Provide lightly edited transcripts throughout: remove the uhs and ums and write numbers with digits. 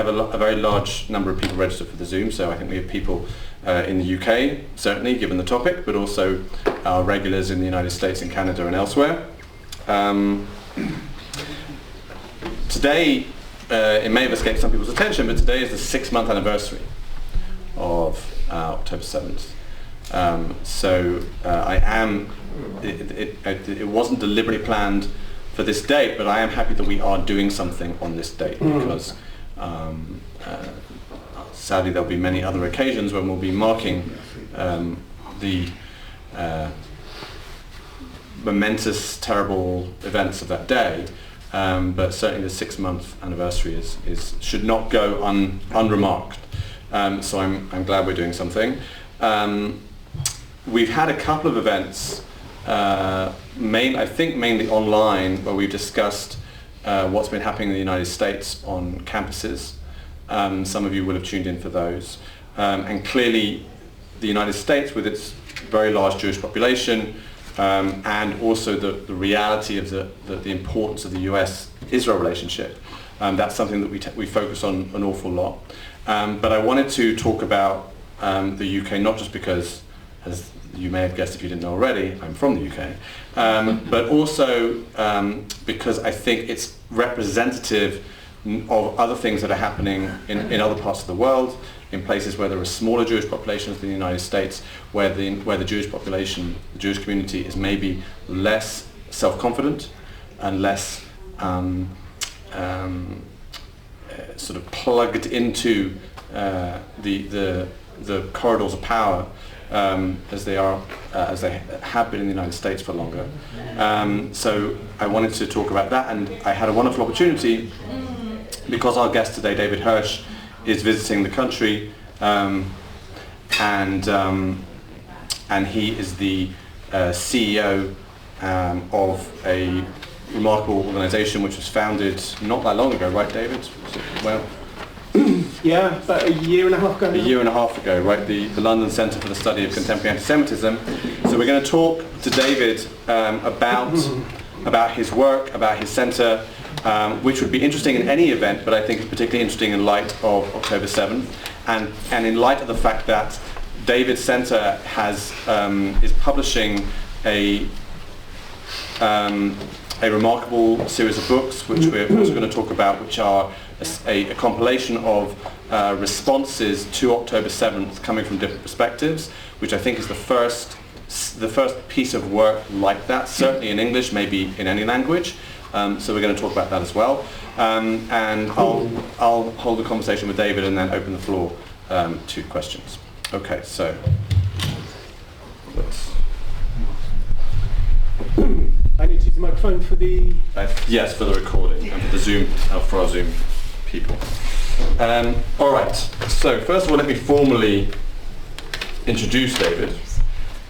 have a very large number of people registered for the Zoom, so I think we have people in the UK, certainly, given the topic, but also our regulars in the United States and Canada and elsewhere. Today, it may have escaped some people's attention, but today is the 6-month anniversary of October 7th. It wasn't deliberately planned for this date, but I am happy that we are doing something on this date, because sadly there'll be many other occasions when we'll be marking the momentous, terrible events of that day, but certainly the 6-month anniversary should not go unremarked. So I'm glad we're doing something. We've had a couple of events, I think mainly online, where we've discussed what's been happening in the United States on campuses. Some of you will have tuned in for those. And clearly the United States, with its very large Jewish population, and also the reality of the importance of the US-Israel relationship, that's something that we focus on an awful lot. But I wanted to talk about the UK, not just because, as you may have guessed if you didn't know already, I'm from the UK, but also because I think it's representative of other things that are happening in other parts of the world, in places where there are smaller Jewish populations than the United States, where the Jewish population, the Jewish community, is maybe less self-confident and less sort of plugged into the corridors of power as they have been in the United States for longer. So I wanted to talk about that, and I had a wonderful opportunity because our guest today, David Hirsh, is visiting the country, and he is the CEO of a remarkable organisation which was founded not that long ago, right, David? Well, yeah, about a year and a half ago. A year and a half ago, right? The London Centre for the Study of Contemporary Anti-Semitism. So we're going to talk to David about his work, about his centre, which would be interesting in any event, but I think it's particularly interesting in light of October 7th, and in light of the fact that David's centre is publishing a remarkable series of books, which we're also going to talk about, which are a compilation of responses to October 7th coming from different perspectives, which I think is the first piece of work like that, certainly in English, maybe in any language. So we're going to talk about that as well. And I'll hold a conversation with David and then open the floor to questions. Okay, so let's... I need to use the microphone for the... yes, for the recording and for the Zoom, for our Zoom people. All right, so first of all, let me formally introduce David.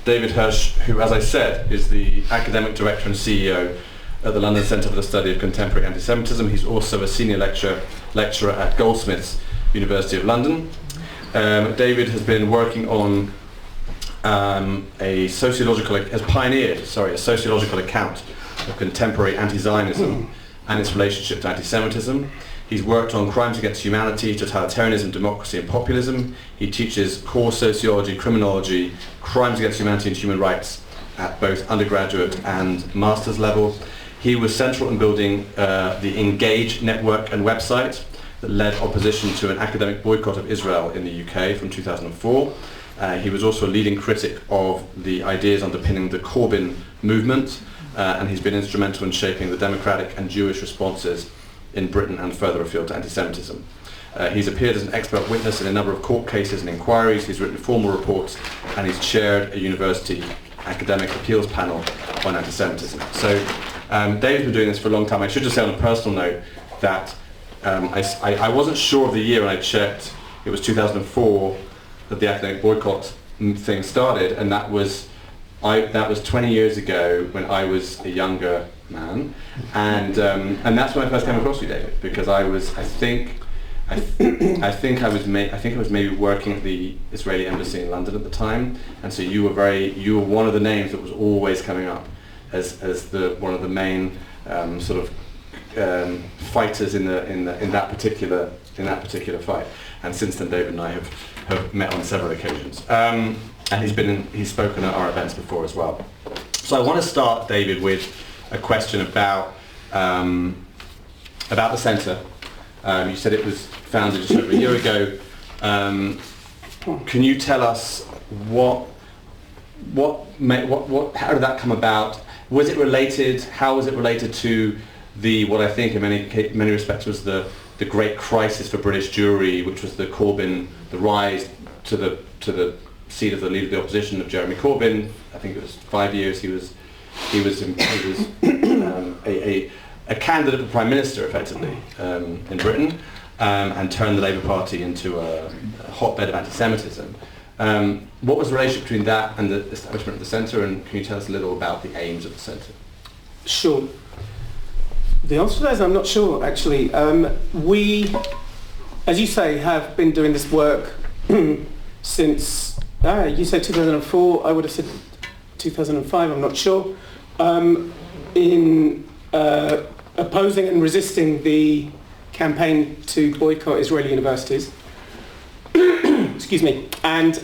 David Hirsh, who, as I said, is the academic director and CEO at the London Centre for the Study of Contemporary Anti-Semitism. He's also a senior lecturer at Goldsmiths, University of London. David has been working on has pioneered a sociological account of contemporary anti-Zionism and its relationship to anti-Semitism. He's worked on crimes against humanity, totalitarianism, democracy and populism. He teaches core sociology, criminology, crimes against humanity and human rights at both undergraduate and master's level. He was central in building the Engage network and website that led opposition to an academic boycott of Israel in the UK from 2004. He was also a leading critic of the ideas underpinning the Corbyn movement, and he's been instrumental in shaping the democratic and Jewish responses in Britain and further afield to anti-Semitism. He's appeared as an expert witness in a number of court cases and inquiries. He's written formal reports, and he's chaired a university academic appeals panel on anti-Semitism. So David's been doing this for a long time. I should just say on a personal note that I wasn't sure of the year, and I checked. It was 2004 that the academic boycott thing started, and that was 20 years ago when I was a younger man, and that's when I first came across you, David, because I think I was maybe working at the Israeli embassy in London at the time, and so you were one of the names that was always coming up as one of the main sort of fighters in that particular in that particular fight. And since then, David and I have met on several occasions. And he's spoken at our events before as well. So I want to start, David, with a question about the centre. You said it was founded just over a year ago. Can you tell us how did that come about? Was it related? How was it related to what I think in many respects was the great crisis for British Jewry, which was the rise to the seat of the leader of the opposition of Jeremy Corbyn? I think it was 5 years. He was a candidate for Prime Minister effectively in Britain, and turned the Labour Party into a hotbed of anti-Semitism. What was the relationship between that and the establishment of the centre, and can you tell us a little about the aims of the centre? Sure. The answer to that is I'm not sure, actually. We, as you say, have been doing this work since, you said 2004, I would have said 2005, I'm not sure, in opposing and resisting the campaign to boycott Israeli universities. Excuse me. And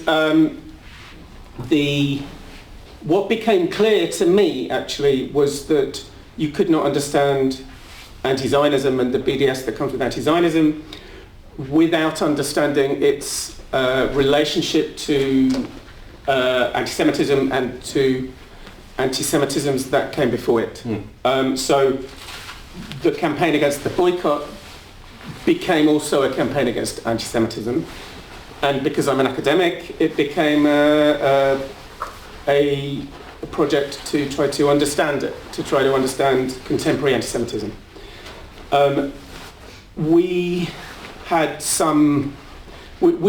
what became clear to me, actually, was that you could not understand anti-Zionism and the BDS that comes with anti-Zionism without understanding its relationship to anti-Semitism and to anti-Semitisms that came before it. So the campaign against the boycott became also a campaign against anti-Semitism, and because I'm an academic, it became a project to try to understand it, to try to understand contemporary anti-Semitism. We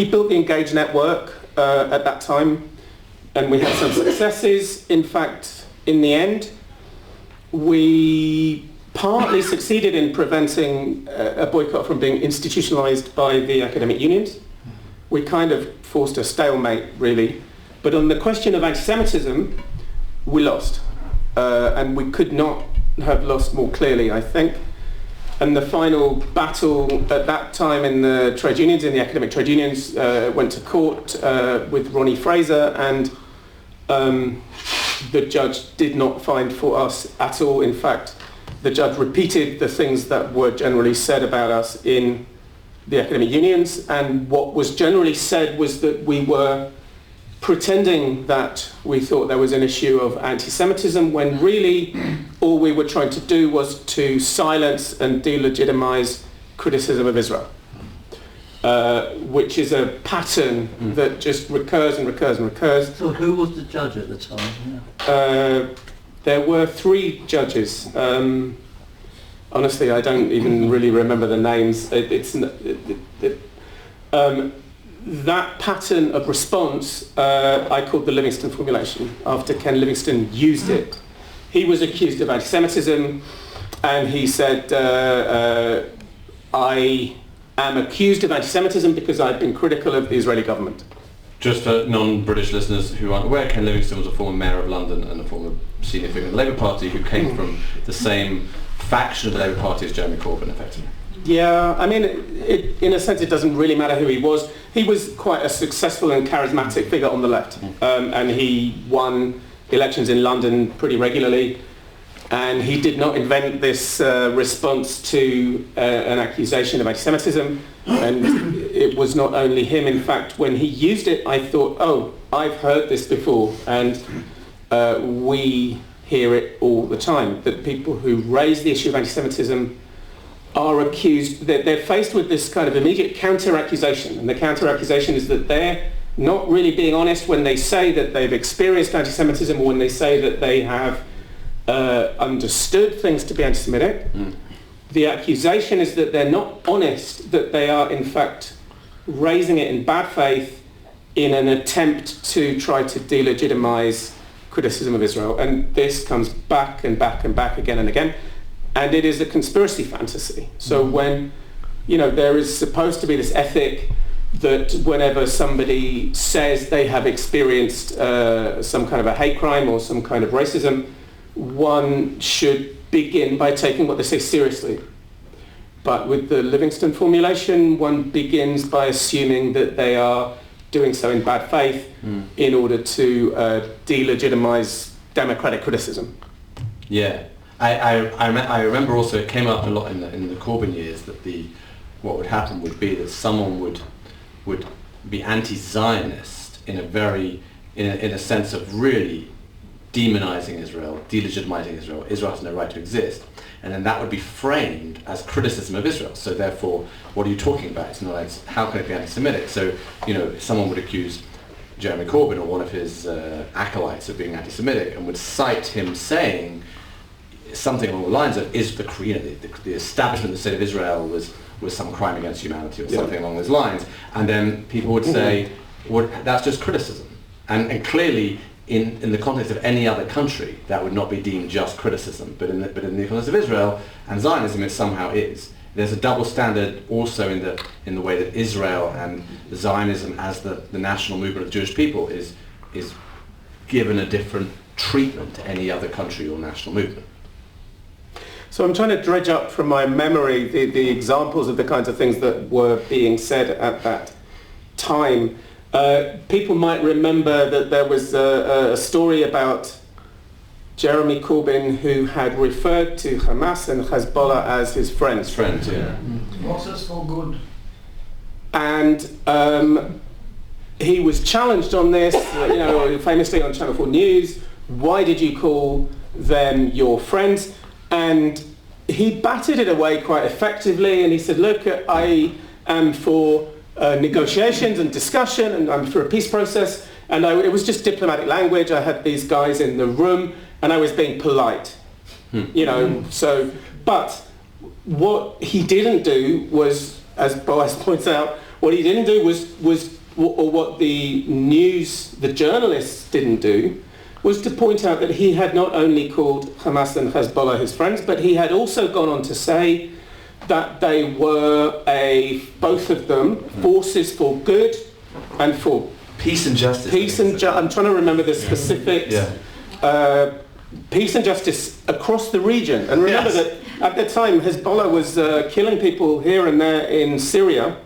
built the Engage network at that time, and we had some successes. In fact, in the end, we partly succeeded in preventing a boycott from being institutionalized by the academic unions. We kind of forced a stalemate, really. But on the question of anti-Semitism, we lost. And we could not have lost more clearly, I think. And the final battle at that time in the trade unions, in the academic trade unions, went to court with Ronnie Fraser, and the judge did not find for us at all. In fact, the judge repeated the things that were generally said about us in the academic unions, and what was generally said was that we were pretending that we thought there was an issue of anti-Semitism, when really all we were trying to do was to silence and delegitimize criticism of Israel, which is a pattern that just recurs and recurs and recurs. So who was the judge at the time? There were 3 judges. Honestly, I don't even really remember the names. That pattern of response I called the Livingston formulation, after Ken Livingstone used it. He was accused of anti-Semitism, and he said, I am accused of anti-Semitism because I've been critical of the Israeli government. Just for non-British listeners who aren't aware, Ken Livingstone was a former mayor of London and a former senior figure of the Labour Party who came from the same faction of the Labour Party as Jeremy Corbyn, effectively. Yeah, I mean, in a sense it doesn't really matter who he was. He was quite a successful and charismatic figure on the left, and he won elections in London pretty regularly, and he did not invent this response to an accusation of anti-Semitism, and it was not only him. In fact, when he used it, I thought, oh, I've heard this before, and we hear it all the time, that people who raise the issue of anti-Semitism are accused, they're faced with this kind of immediate counter-accusation, and the counter-accusation is that they're not really being honest when they say that they've experienced anti-Semitism, or when they say that they have understood things to be anti-Semitic. The accusation is that they're not honest, that they are in fact raising it in bad faith in an attempt to try to delegitimize criticism of Israel. And this comes back and back and back again and again. And it is a conspiracy fantasy. So when, there is supposed to be this ethic that whenever somebody says they have experienced some kind of a hate crime or some kind of racism, one should begin by taking what they say seriously. But with the Livingston formulation, one begins by assuming that they are doing so in bad faith in order to delegitimize democratic criticism. Yeah. I remember also it came up a lot in the Corbyn years that what would happen would be that someone would be anti-Zionist in a sense of really demonizing Israel, delegitimizing Israel. Israel has no right to exist. And then that would be framed as criticism of Israel. So therefore, what are you talking about? It's not like, how can it be anti-Semitic? So, someone would accuse Jeremy Corbyn or one of his acolytes of being anti-Semitic and would cite him saying something along the lines of, the establishment of the state of Israel was some crime against humanity or something along those lines. And then people would say, well, that's just criticism. And clearly, in the context of any other country, that would not be deemed just criticism. But in the context of Israel and Zionism, it somehow is. There's a double standard also in the way that Israel and Zionism as the national movement of the Jewish people is given a different treatment to any other country or national movement. So I'm trying to dredge up from my memory the examples of the kinds of things that were being said at that time. People might remember that there was a story about Jeremy Corbyn who had referred to Hamas and Hezbollah as his friends. Friends, yeah. Bosses for good. And he was challenged on this, famously on Channel 4 News. Why did you call them your friends? And he batted it away quite effectively, and he said, look, I am for negotiations and discussion, and I'm for a peace process, and it was just diplomatic language. I had these guys in the room, and I was being polite, So, but what he didn't do was, as Boaz points out, what he didn't do or what the journalists didn't do, was to point out that he had not only called Hamas and Hezbollah his friends, but he had also gone on to say that they were both of them forces for good and for peace and justice. I'm trying to remember the specifics. Peace and justice across the region. And remember that at the time Hezbollah was killing people here and there in Syria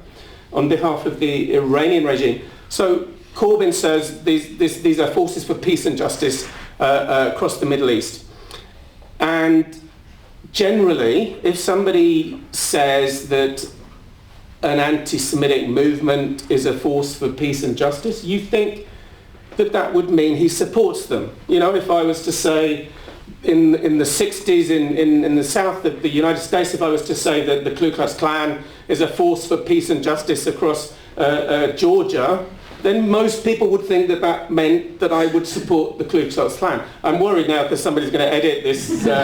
on behalf of the Iranian regime. So Corbyn says these are forces for peace and justice across the Middle East. And generally, if somebody says that an anti-Semitic movement is a force for peace and justice, you think that would mean he supports them. If I was to say in the 60s in the south of the United States, if I was to say that the Ku Klux Klan is a force for peace and justice across Georgia, then most people would think that meant that I would support the Ku Klux Klan. I'm worried now because somebody's going to edit this video.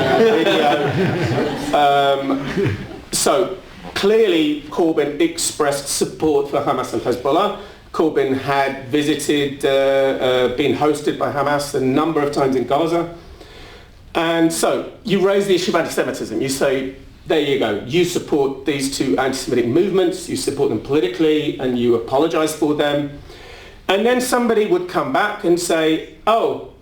So clearly Corbyn expressed support for Hamas and Hezbollah. Corbyn had visited, been hosted by Hamas a number of times in Gaza. And so you raise the issue of anti-Semitism. You say, there you go, you support these two anti-Semitic movements, you support them politically, and you apologise for them. And then somebody would come back and say, oh,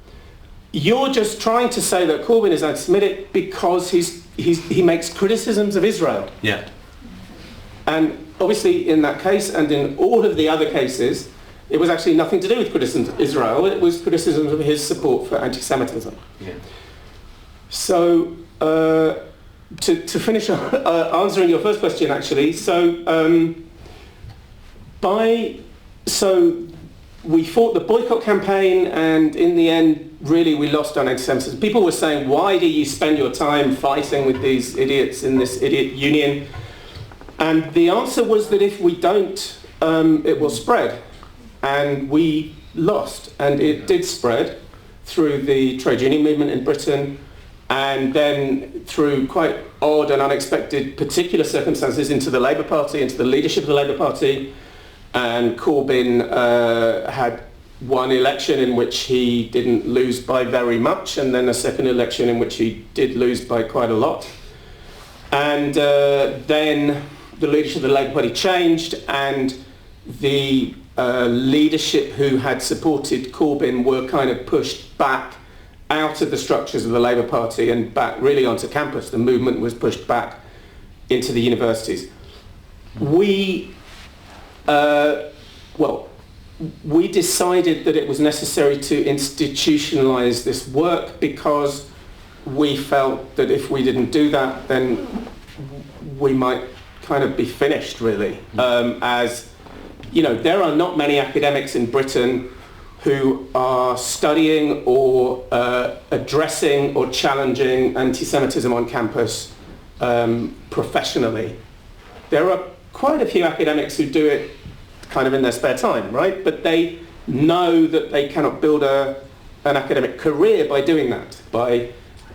you're just trying to say that Corbyn is anti-Semitic because he makes criticisms of Israel. Yeah. And obviously in that case and in all of the other cases, it was actually nothing to do with criticisms of Israel. It was criticism of his support for anti-Semitism. Yeah. So to finish answering your first question, actually, we fought the boycott campaign, and in the end, really, we lost on anti-Semitism. People were saying, why do you spend your time fighting with these idiots in this idiot union? And the answer was that if we don't, it will spread. And we lost. And it did spread through the trade union movement in Britain, and then through quite odd and unexpected particular circumstances into the Labour Party, into the leadership of the Labour Party. And Corbyn had one election in which he didn't lose by very much, and then a second election in which he did lose by quite a lot. And then the leadership of the Labour Party changed, and the leadership who had supported Corbyn were kind of pushed back out of the structures of the Labour Party and back really onto campus. The movement was pushed back into the universities. We decided that it was necessary to institutionalize this work because we felt that if we didn't do that, then we might kind of be finished, really. As you know, there are not many academics in Britain who are studying or addressing or challenging anti-Semitism on campus professionally. There are quite a few academics who do it kind of in their spare time, right? But they know that they cannot build an academic career by doing that, by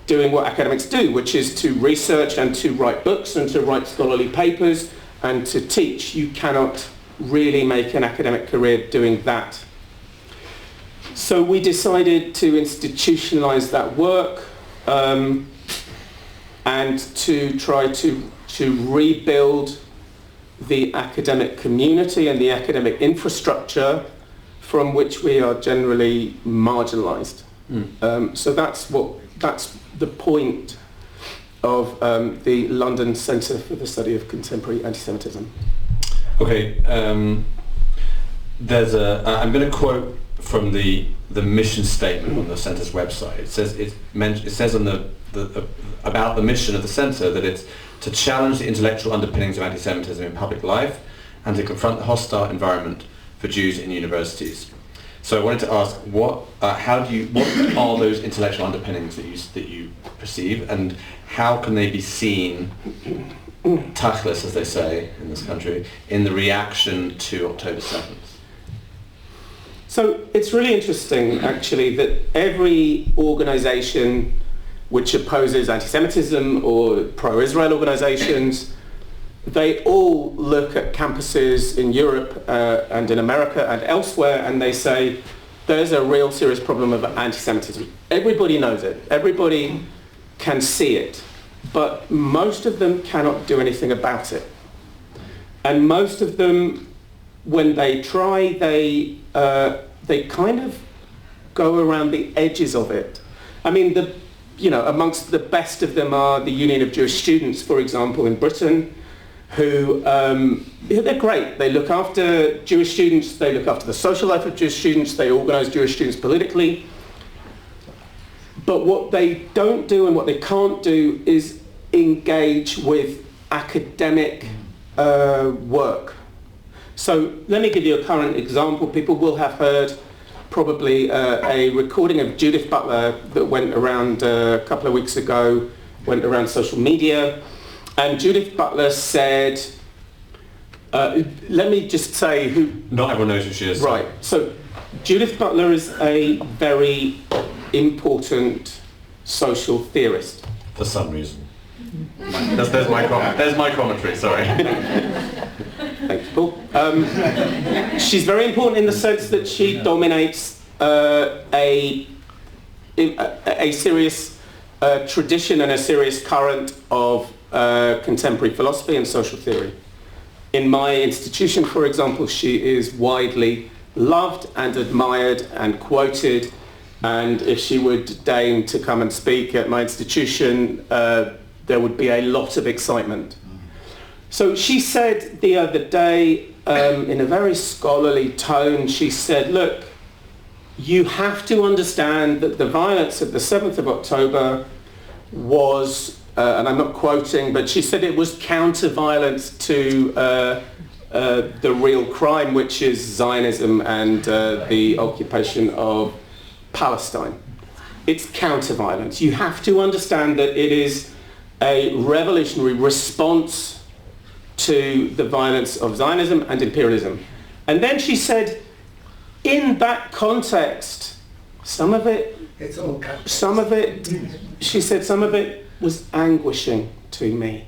doing what academics do, which is to research and to write books and to write scholarly papers and to teach. You cannot really make an academic career doing that. So we decided to institutionalize that work and to try to rebuild the academic community and the academic infrastructure from which we are generally marginalized. So that's the point of the London Centre for the Study of Contemporary Anti-Semitism. Okay, I'm going to quote from the mission statement on the Centre's website. It says on about the mission of the Centre that it's to challenge the intellectual underpinnings of anti-Semitism in public life and to confront the hostile environment for Jews in universities. So I wanted to ask, what are those intellectual underpinnings that you perceive, and how can they be seen, tachlis, as they say in this country, in the reaction to October 7th? So it's really interesting, actually, that every organisation which opposes anti-Semitism or pro-Israel organisations, they all look at campuses in Europe and in America and elsewhere, and they say there's a real serious problem of anti-Semitism. Everybody knows it. Everybody can see it. But most of them cannot do anything about it. And most of them, when they try, they kind of go around the edges of it. I mean, amongst the best of them are the Union of Jewish Students, for example, in Britain, who they're great. They look after Jewish students, they look after the social life of Jewish students, they organise Jewish students politically. But what they don't do and what they can't do is engage with academic work. So let me give you a current example. People will have heard probably a recording of Judith Butler that went around a couple of weeks ago, went around social media. And Judith Butler said, let me just say who... Not everyone knows who she is. Right. So Judith Butler is a very important social theorist. For some reason. There's my commentary, sorry. Thanks, Paul. She's very important in the sense that she dominates a serious tradition and a serious current of contemporary philosophy and social theory. In my institution, for example, she is widely loved and admired and quoted, and if she would deign to come and speak at my institution, there would be a lot of excitement. So she said the other day, in a very scholarly tone, she said, look, you have to understand that the violence of the 7th of October was, and I'm not quoting, but she said it was counter-violence to the real crime, which is Zionism and the occupation of Palestine. It's counter-violence. You have to understand that it is a revolutionary response to the violence of Zionism and imperialism. And then she said, in that context, some of it, she said, some of it was anguishing to me.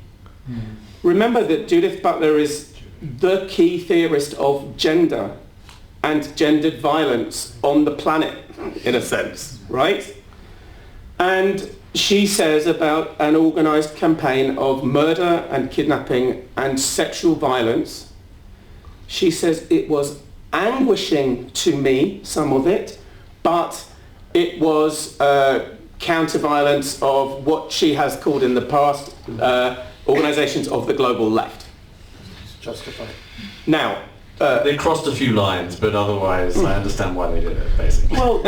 Remember that Judith Butler is the key theorist of gender and gendered violence on the planet, in a sense, right? And she says about an organised campaign of murder and kidnapping and sexual violence, she says it was anguishing to me, some of it, but it was counter-violence of what she has called in the past organisations of the global left. Justified. Now, They crossed a few lines, but otherwise I understand why they did it, basically. well,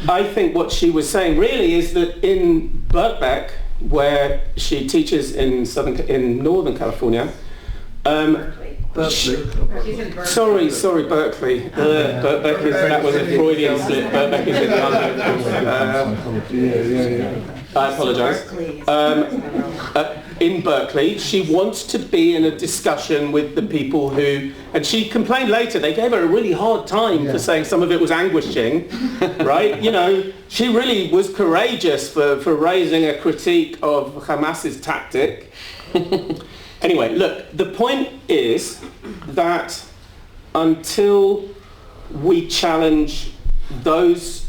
I think what she was saying really is that in Birkbeck, where she teaches in Northern California, Berkeley. sorry, Berkeley. Birkbeck that was a Freudian slip. Birkbeck is in London. I apologise. In Berkeley, she wants to be in a discussion with the people who, and she complained later, they gave her a really hard time for saying some of it was anguishing, right? You know, she really was courageous for raising a critique of Hamas's tactic. Anyway, look, the point is that until we challenge those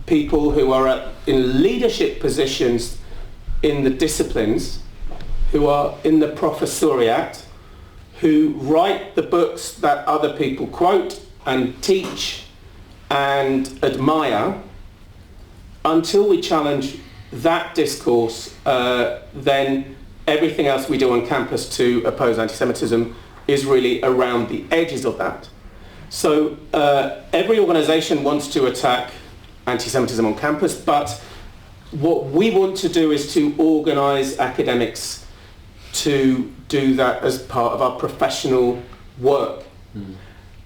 people who are in leadership positions in the disciplines, who are in the professoriate, who write the books that other people quote and teach and admire, until we challenge that discourse, then everything else we do on campus to oppose anti-Semitism is really around the edges of that. So every organisation wants to attack anti-Semitism on campus, but what we want to do is to organise academics to do that as part of our professional work.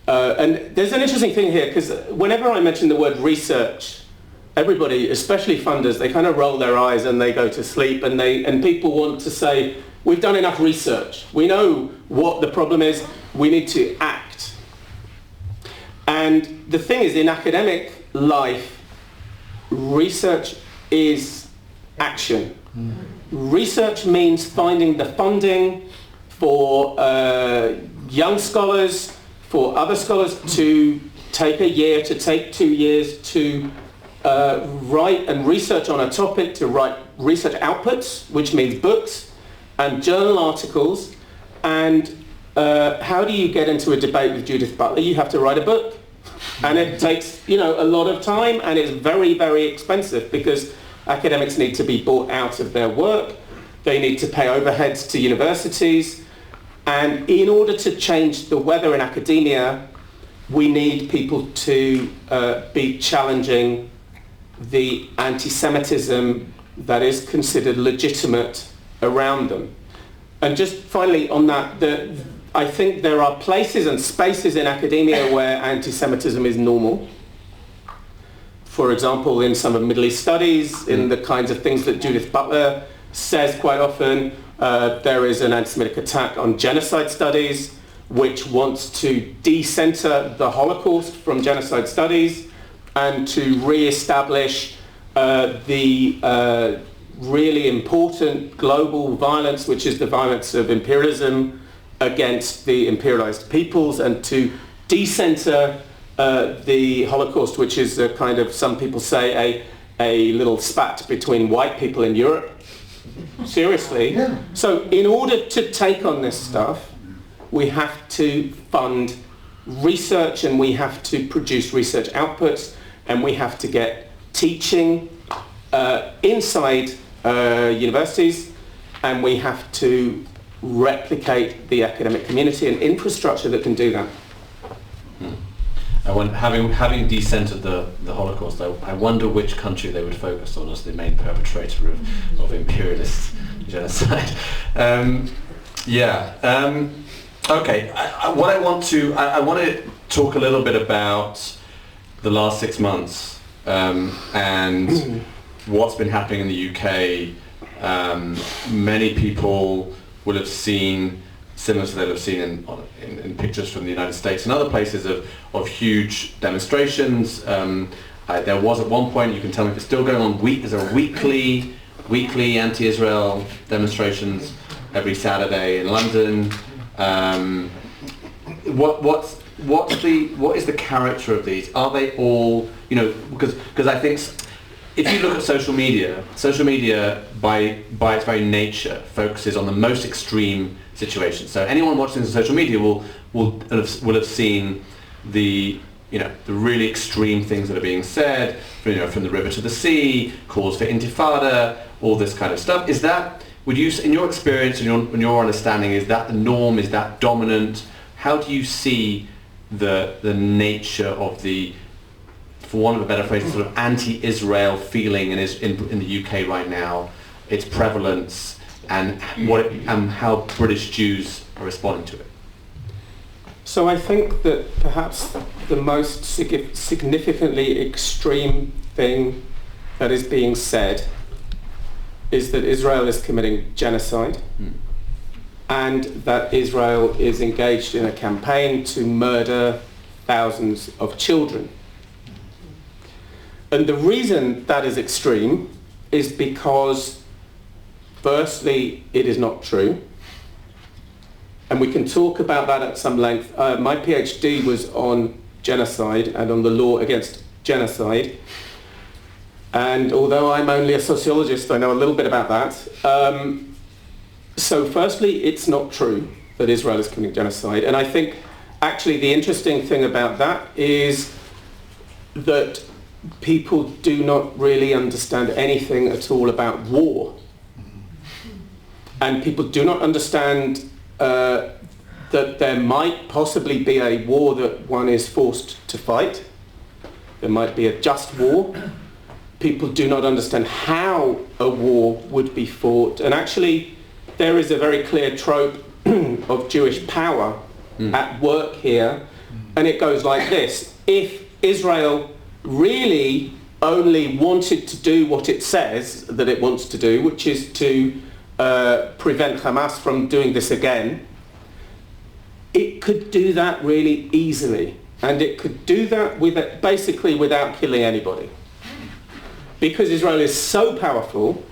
And there's an interesting thing here, because whenever I mention the word research, everybody, especially funders, they kind of roll their eyes and they go to sleep, and people want to say, we've done enough research. We know what the problem is. We need to act. And the thing is, in academic life, research is action. Research means finding the funding for young scholars, for other scholars to take a year, to take 2 years to write and research on a topic, to write research outputs, which means books and journal articles. And how do you get into a debate with Judith Butler? You have to write a book. And it takes, a lot of time, and it's very, very expensive, because academics need to be bought out of their work. They need to pay overheads to universities. And in order to change the weather in academia, we need people to be challenging the anti-Semitism that is considered legitimate around them. And just finally on that, I think there are places and spaces in academia where anti-Semitism is normal. For example, in some of Middle East studies, in the kinds of things that Judith Butler says quite often, there is an anti-Semitic attack on genocide studies, which wants to decenter the Holocaust from genocide studies and to re-establish the really important global violence, which is the violence of imperialism against the imperialized peoples, and to decenter the Holocaust, which is a kind of, some people say, a little spat between white people in Europe. Seriously. Yeah. So in order to take on this stuff, we have to fund research, and we have to produce research outputs, and we have to get teaching inside universities, and we have to replicate the academic community and infrastructure that can do that. Having decentered the Holocaust, I wonder which country they would focus on as the main perpetrator of imperialist genocide. Okay. I want to talk a little bit about the last 6 months and what's been happening in the UK. Many people will have seen, similar to they'll have seen in pictures from the United States and other places, of huge demonstrations. There was at one point, you can tell me if it's still going on, there's a weekly anti-Israel demonstrations every Saturday in London. What is the character of these? Are they all, because I think if you look at social media by its very nature focuses on the most extreme situations. So anyone watching social media will have seen the really extreme things that are being said, from the river to the sea, calls for intifada, all this kind of stuff. Is that Would you, in your experience and your understanding, is that the norm? Is that dominant? How do you see the nature of the, for want of a better phrase, sort of anti-Israel feeling in the UK right now, its prevalence, and how British Jews are responding to it? So I think that perhaps the most significantly extreme thing that is being said is that Israel is committing genocide, and that Israel is engaged in a campaign to murder thousands of children. And the reason that is extreme is because, firstly, it is not true. And we can talk about that at some length. My PhD was on genocide and on the law against genocide. And although I'm only a sociologist, I know a little bit about that. So firstly, it's not true that Israel is committing genocide. And I think actually the interesting thing about that is that people do not really understand anything at all about war. And people do not understand that there might possibly be a war that one is forced to fight. There might be a just war. People do not understand how a war would be fought. And actually, there is a very clear trope of Jewish power at work here. And it goes like this. If Israel really only wanted to do what it says that it wants to do, which is to prevent Hamas from doing this again, it could do that really easily. And it could do that basically without killing anybody. Because Israel is so powerful,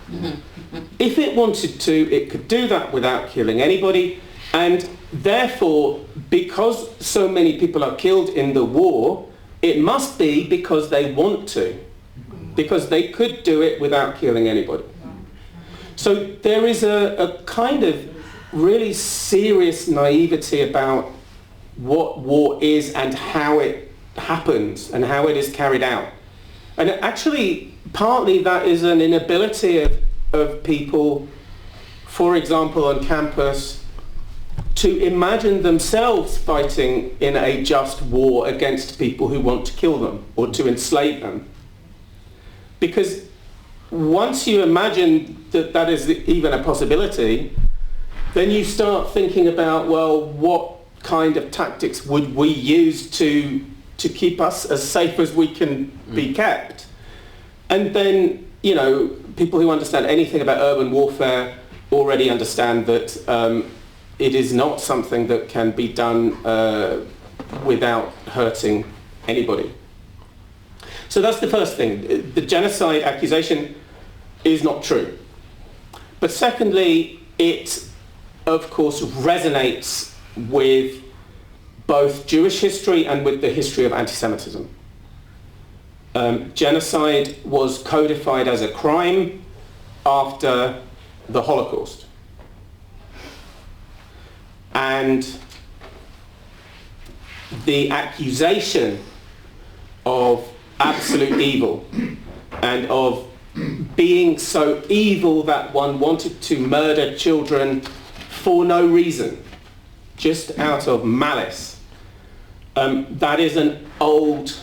if it wanted to, it could do that without killing anybody. And therefore, because so many people are killed in the war, it must be because they want to. Because they could do it without killing anybody. So there is a kind of really serious naivety about what war is and how it happens and how it is carried out. And actually, partly that is an inability of people, for example, on campus, to imagine themselves fighting in a just war against people who want to kill them or to enslave them. Because once you imagine that that is even a possibility, then you start thinking about, well, what kind of tactics would we use to keep us as safe as we can be kept? And then, you know, people who understand anything about urban warfare already understand that it is not something that can be done without hurting anybody. So that's the first thing. The genocide accusation is not true. But secondly, it, of course, resonates with both Jewish history and with the history of anti-Semitism. Genocide was codified as a crime after the Holocaust. And the accusation of absolute evil and of being so evil that one wanted to murder children for no reason, just out of malice, that is an old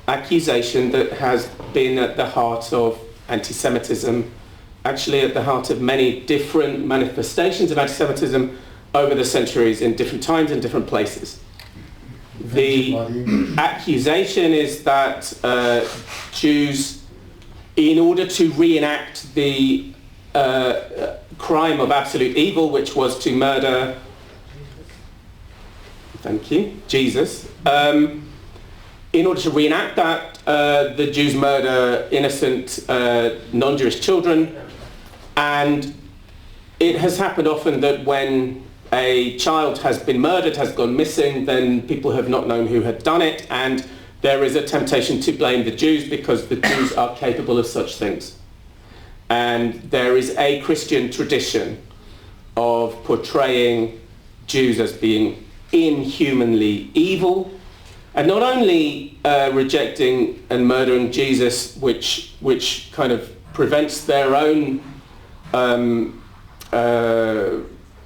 accusation that has been at the heart of anti-Semitism, actually at the heart of many different manifestations of anti-Semitism over the centuries in different times and different places. The accusation is that Jews, in order to reenact the crime of absolute evil, which was to murder, Jesus, in order to reenact that, the Jews murder innocent non-Jewish children, and it has happened often that when a child has been murdered, has gone missing, then people have not known who had done it, and there is a temptation to blame the Jews because the Jews are capable of such things. And there is a Christian tradition of portraying Jews as being inhumanly evil, and not only rejecting and murdering Jesus, which kind of prevents their own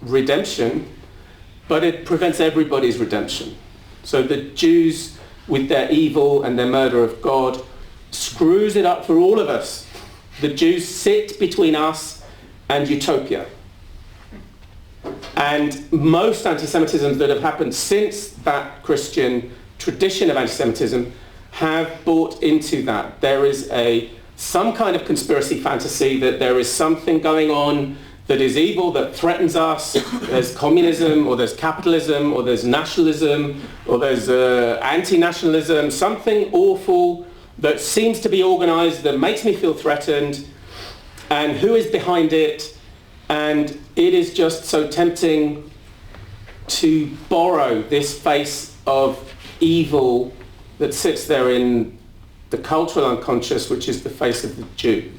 redemption, but it prevents everybody's redemption. So the Jews, with their evil and their murder of God, screws it up for all of us. The Jews sit between us and utopia. And most anti-Semitisms that have happened since that Christian tradition of anti-Semitism have bought into that. There is some kind of conspiracy fantasy that there is something going on that is evil, that threatens us. There's communism, or there's capitalism, or there's nationalism, or there's anti-nationalism, something awful that seems to be organized, that makes me feel threatened, and who is behind it. And it is just so tempting to borrow this face of evil that sits there in the cultural unconscious, which is the face of the Jew.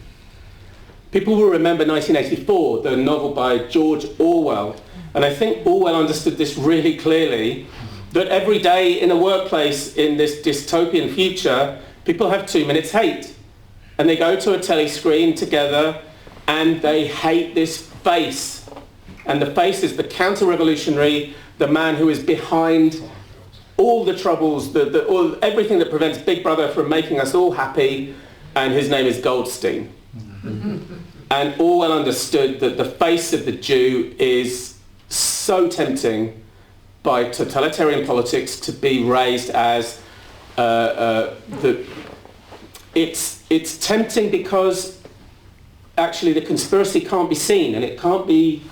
People will remember 1984, the novel by George Orwell, and I think Orwell understood this really clearly, that every day in a workplace in this dystopian future, people have 2 minutes hate. And they go to a telly screen together and they hate this face. And the face is the counter-revolutionary, the man who is behind all the troubles, everything that prevents Big Brother from making us all happy, and his name is Goldstein. And Orwell understood that the face of the Jew is so tempting by totalitarian politics to be raised as it's tempting because actually the conspiracy can't be seen and it can't be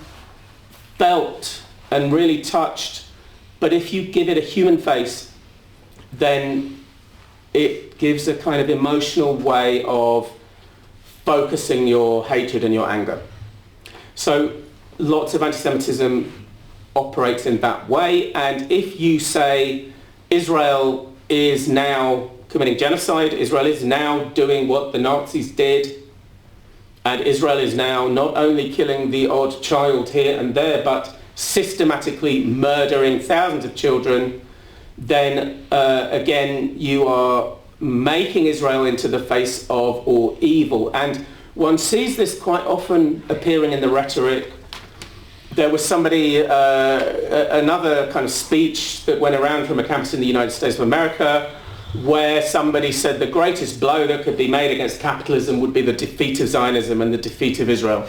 felt and really touched. But if you give it a human face, then it gives a kind of emotional way of focusing your hatred and your anger. So lots of anti-Semitism operates in that way, and if you say Israel is now committing genocide, Israel is now doing what the Nazis did, and Israel is now not only killing the odd child here and there, but systematically murdering thousands of children, then again you are making Israel into the face of all evil. And one sees this quite often appearing in the rhetoric. There was somebody, another kind of speech that went around from a campus in the United States of America, where somebody said the greatest blow that could be made against capitalism would be the defeat of Zionism and the defeat of Israel.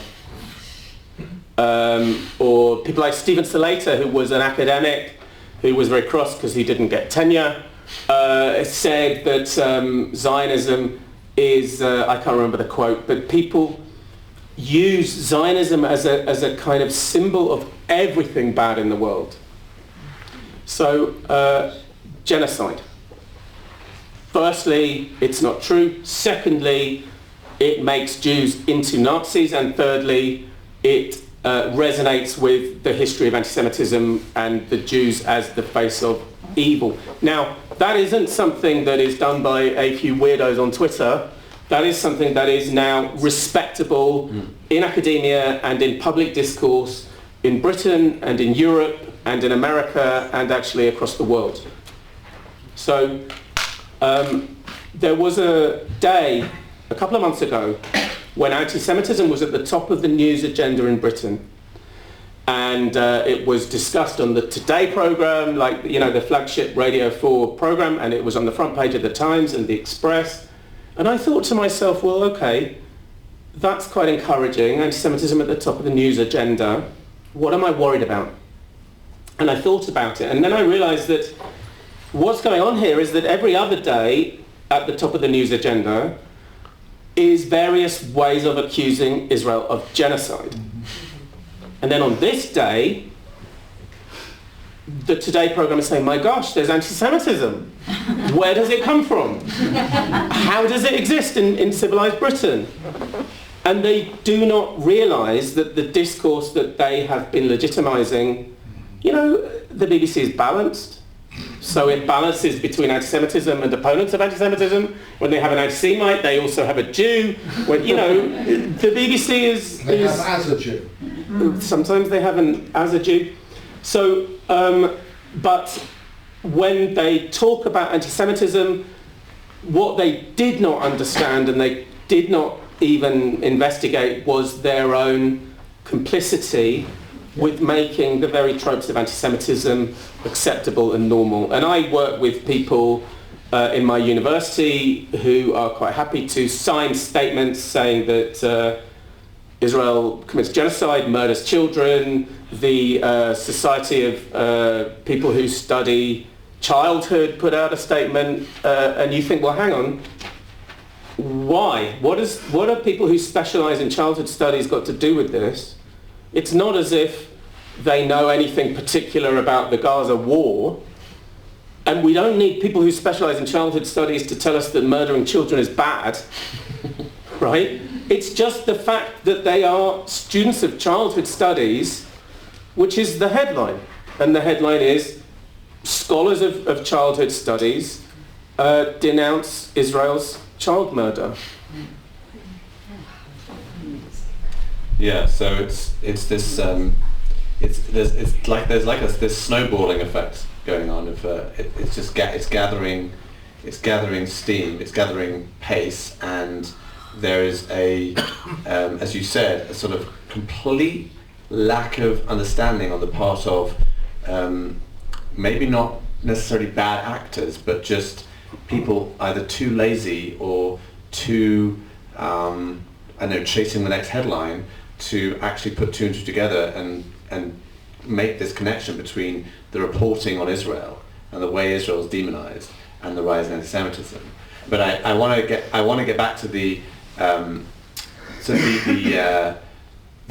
Or people like Stephen Slater, who was an academic, who was very cross because he didn't get tenure, said that Zionism is, I can't remember the quote, but people use Zionism as a kind of symbol of everything bad in the world. So, genocide. Firstly, it's not true. Secondly, it makes Jews into Nazis. And thirdly, it resonates with the history of anti-Semitism and the Jews as the face of evil. Now, that isn't something that is done by a few weirdos on Twitter. That is something that is now respectable in academia and in public discourse in Britain and in Europe and in America and actually across the world. So there was a day a couple of months ago when anti-Semitism was at the top of the news agenda in Britain. And it was discussed on the Today programme, like, you know, the flagship Radio 4 programme, and it was on the front page of the Times and the Express. And I thought to myself, well, okay, that's quite encouraging, anti-Semitism at the top of the news agenda. What am I worried about? And I thought about it, and then I realised that what's going on here is that every other day at the top of the news agenda is various ways of accusing Israel of genocide. And then on this day, the Today programme is saying, my gosh, there's anti-Semitism. Where does it come from? How does it exist in civilised Britain? And they do not realise that the discourse that they have been legitimising, you know, the BBC is balanced. So it balances between anti-Semitism and opponents of anti-Semitism. When they have an anti-Semite, they also have a Jew. When, you know, the BBC is... They have as a Jew. Sometimes they have an as a Jew. So, but when they talk about anti-Semitism, what they did not understand and they did not even investigate was their own complicity with making the very tropes of anti-Semitism acceptable and normal. And I work with people in my university who are quite happy to sign statements saying that Israel commits genocide, murders children. The Society of People Who Study Childhood put out a statement, and you think, well, hang on, why? What are people who specialise in childhood studies got to do with this? It's not as if they know anything particular about the Gaza war, and we don't need people who specialise in childhood studies to tell us that murdering children is bad, right? It's just the fact that they are students of childhood studies, which is the headline. And the headline is, scholars of childhood studies denounce Israel's child murder. Yeah, so it's this there's this snowballing effect going on. It's gathering steam, it's gathering pace, and there is as you said, a sort of complete lack of understanding on the part of maybe not necessarily bad actors, but just people either too lazy or too chasing the next headline to actually put two and two together and make this connection between the reporting on Israel and the way Israel is demonized and the rise in anti-Semitism. But I want to get back to the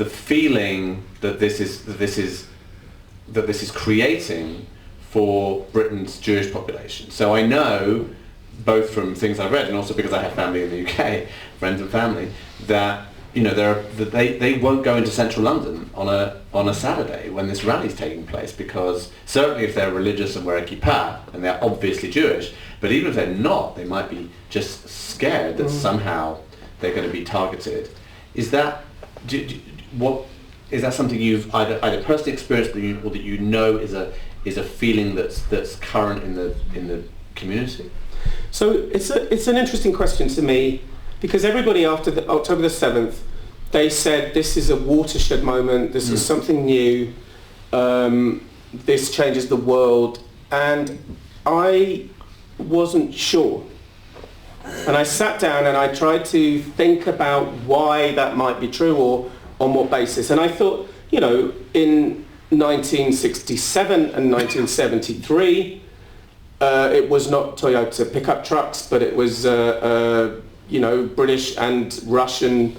feeling that this is creating for Britain's Jewish population. So I know, both from things I've read and also because I have family in the UK, friends and family, that they won't go into central London on a Saturday when this rally is taking place, because certainly if they're religious and wear a kippah and they're obviously Jewish, but even if they're not, they might be just scared that somehow they're going to be targeted. Is that something you've either personally experienced or that you know is a feeling that's current in the community? So it's an interesting question to me, because everybody after October the 7th, they said this is a watershed moment, this is something new, this changes the world, and I wasn't sure. And I sat down and I tried to think about why that might be true or on what basis. And I thought, in 1967 and 1973, it was not Toyota pickup trucks, but it was British and Russian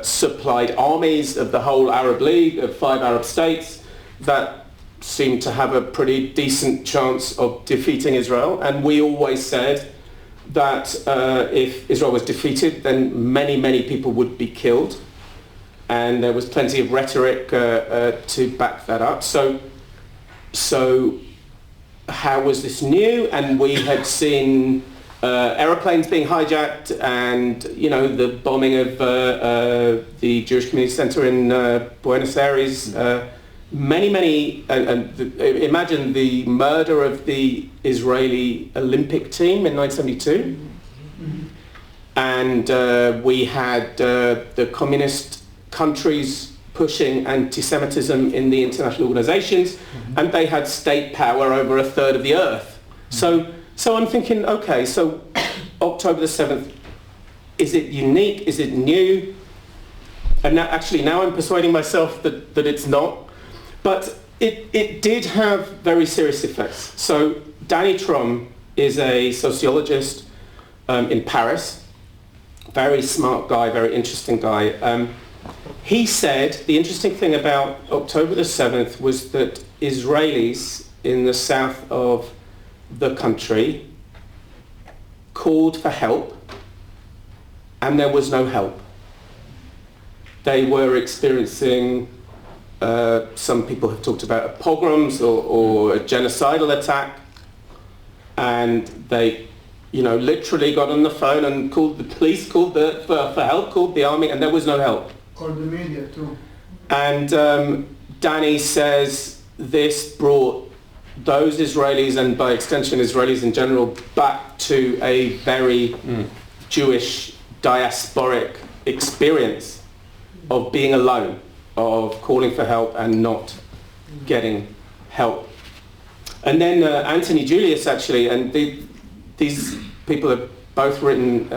supplied armies of the whole Arab League of 5 Arab states that seemed to have a pretty decent chance of defeating Israel. And we always said that if Israel was defeated, then many, many people would be killed. And there was plenty of rhetoric to back that up. So how was this new? And we had seen aeroplanes being hijacked, and the bombing of the Jewish Community Center in Buenos Aires. Many, imagine the murder of the Israeli Olympic team in 1972. And we had the communist countries pushing anti-Semitism in the international organizations, and they had state power over a third of the earth. So I'm thinking, okay, so October the 7th, is it unique? Is it new? And now I'm persuading myself that it's not. But it did have very serious effects. So Danny Trom is a sociologist in Paris, very smart guy, very interesting guy. He said the interesting thing about October the 7th was that Israelis in the south of the country called for help, and there was no help. They were experiencing, some people have talked about pogroms or a genocidal attack, and they literally got on the phone and called the police, called for help, called the army, and there was no help. Called the media too. And Danny says this brought those Israelis, and by extension Israelis in general, back to a very Jewish diasporic experience of being alone, of calling for help and not getting help. And then Anthony Julius, actually, and these people have both written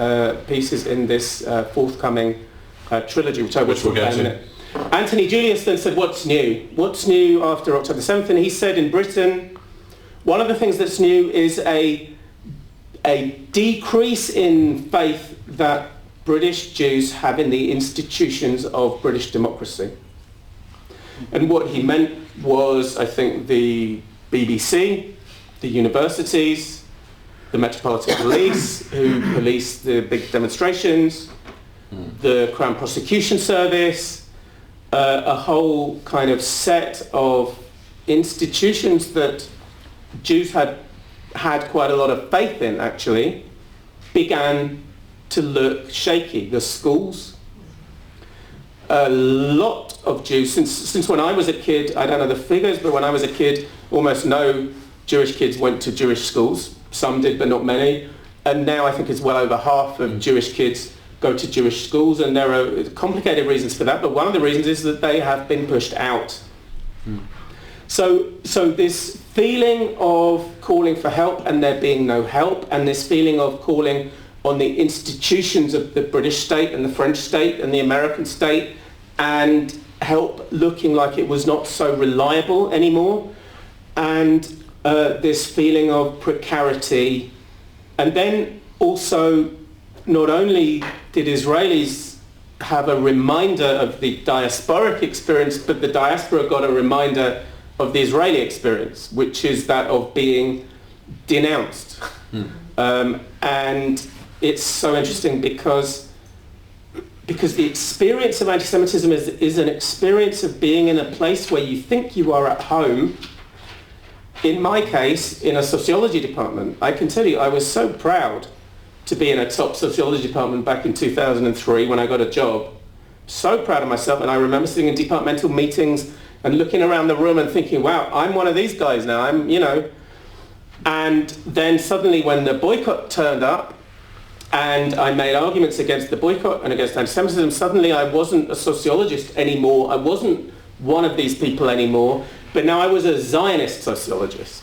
pieces in this forthcoming trilogy, which we'll get to. Anthony Julius then said, what's new? What's new after October 7th? And he said in Britain, one of the things that's new is a decrease in faith that British Jews have in the institutions of British democracy. And what he meant was, I think, the BBC, the universities, the Metropolitan Police, who police the big demonstrations, the Crown Prosecution Service, a whole kind of set of institutions that Jews had quite a lot of faith in, actually, began to look shaky. The schools, a lot of Jews, since when I was a kid, I don't know the figures, but when I was a kid, almost no Jewish kids went to Jewish schools. Some did, but not many. And now I think it's well over half of Jewish kids go to Jewish schools, and there are complicated reasons for that, but one of the reasons is that they have been pushed out. So this feeling of calling for help and there being no help, and this feeling of calling on the institutions of the British state and the French state and the American state, and help looking like it was not so reliable anymore, and this feeling of precarity. And then also, not only did Israelis have a reminder of the diasporic experience, but the diaspora got a reminder of the Israeli experience, which is that of being denounced. And it's so interesting because the experience of anti-Semitism is an experience of being in a place where you think you are at home. In my case, in a sociology department, I can tell you I was so proud to be in a top sociology department back in 2003 when I got a job. So proud of myself, and I remember sitting in departmental meetings and looking around the room and thinking, wow, I'm one of these guys now, And then suddenly when the boycott turned up, and I made arguments against the boycott and against anti-Semitism, suddenly I wasn't a sociologist anymore. I wasn't one of these people anymore, but now I was a Zionist sociologist.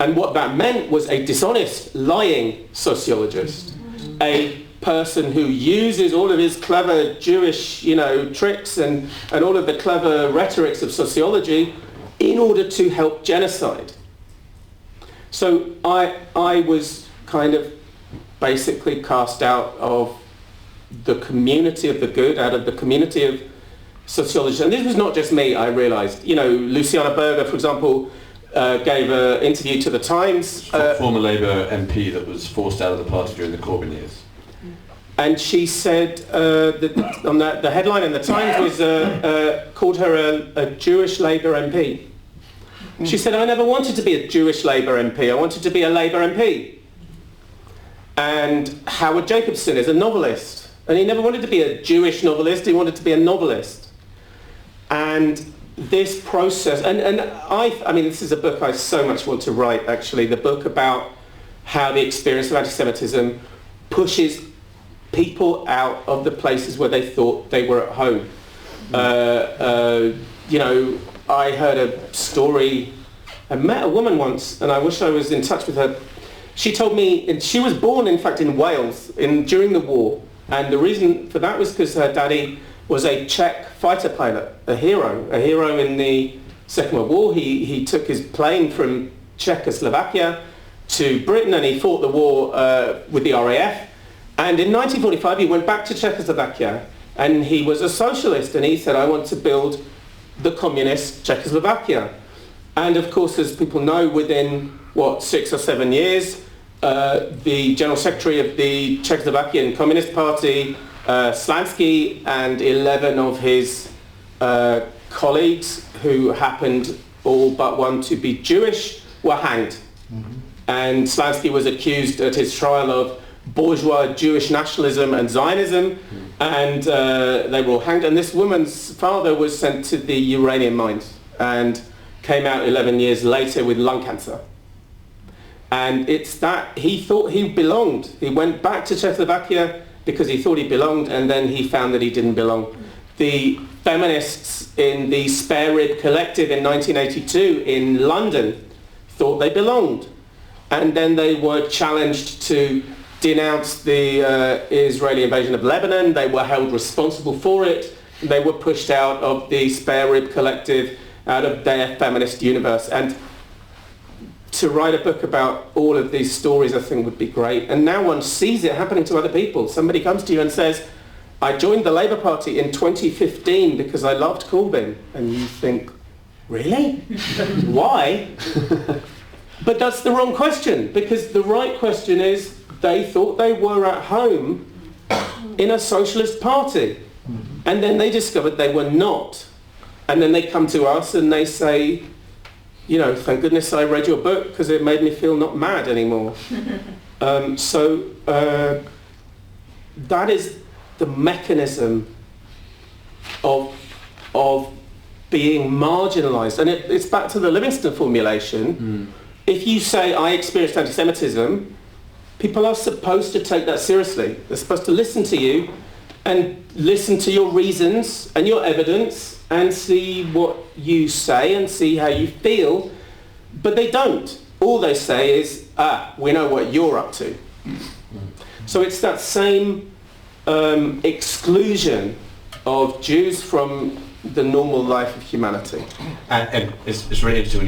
And what that meant was a dishonest, lying sociologist, a person who uses all of his clever Jewish, tricks and all of the clever rhetorics of sociology in order to help genocide. So I was kind of basically cast out of the community of the good, out of the community of sociologists. And this was not just me, I realised. Luciana Berger, for example, gave an interview to the Times. Former Labour MP that was forced out of the party during the Corbyn years. And she said that the headline in the Times was called her a Jewish Labour MP. She said, I never wanted to be a Jewish Labour MP, I wanted to be a Labour MP. And Howard Jacobson is a novelist, and he never wanted to be a Jewish novelist, he wanted to be a novelist. And this process, and I mean, this is a book I so much want to write, actually, the book about how the experience of anti-Semitism pushes people out of the places where they thought they were at home. I heard a story, I met a woman once, and I wish I was in touch with her. She told me, and she was born, in fact, in Wales during the war, and the reason for that was because her daddy was a Czech fighter pilot, a hero in the Second World War. He took his plane from Czechoslovakia to Britain, and he fought the war with the RAF. And in 1945, he went back to Czechoslovakia, and he was a socialist, and he said, I want to build the communist Czechoslovakia. And of course, as people know, within 6 or 7 years, the General Secretary of the Czechoslovakian Communist Party, Slansky, and 11 of his colleagues, who happened all but one to be Jewish, were hanged. And Slansky was accused at his trial of bourgeois Jewish nationalism and Zionism, and they were all hanged. And this woman's father was sent to the uranium mines and came out 11 years later with lung cancer. And it's that he thought he belonged. He went back to Czechoslovakia because he thought he belonged, and then he found that he didn't belong. the feminists in the Spare Rib Collective in 1982 in London thought they belonged. And then they were challenged to denounce the Israeli invasion of Lebanon. They were held responsible for it. They were pushed out of the Spare Rib Collective, out of their feminist universe. And to write a book about all of these stories, I think, would be great. And now one sees it happening to other people. Somebody comes to you and says, I joined the Labour Party in 2015 because I loved Corbyn. And you think, really? Why? But that's the wrong question, because the right question is, they thought they were at home in a socialist party. And then they discovered they were not. And then they come to us and they say, you know, thank goodness I read your book because it made me feel not mad anymore. That is the mechanism of being marginalised. And it's back to the Livingston formulation. If you say, I experienced anti-Semitism, people are supposed to take that seriously. They're supposed to listen to you and listen to your reasons and your evidence and see what you say and see how you feel. But they don't. All they say is, we know what you're up to. So it's that same exclusion of Jews from the normal life of humanity. And it's really interesting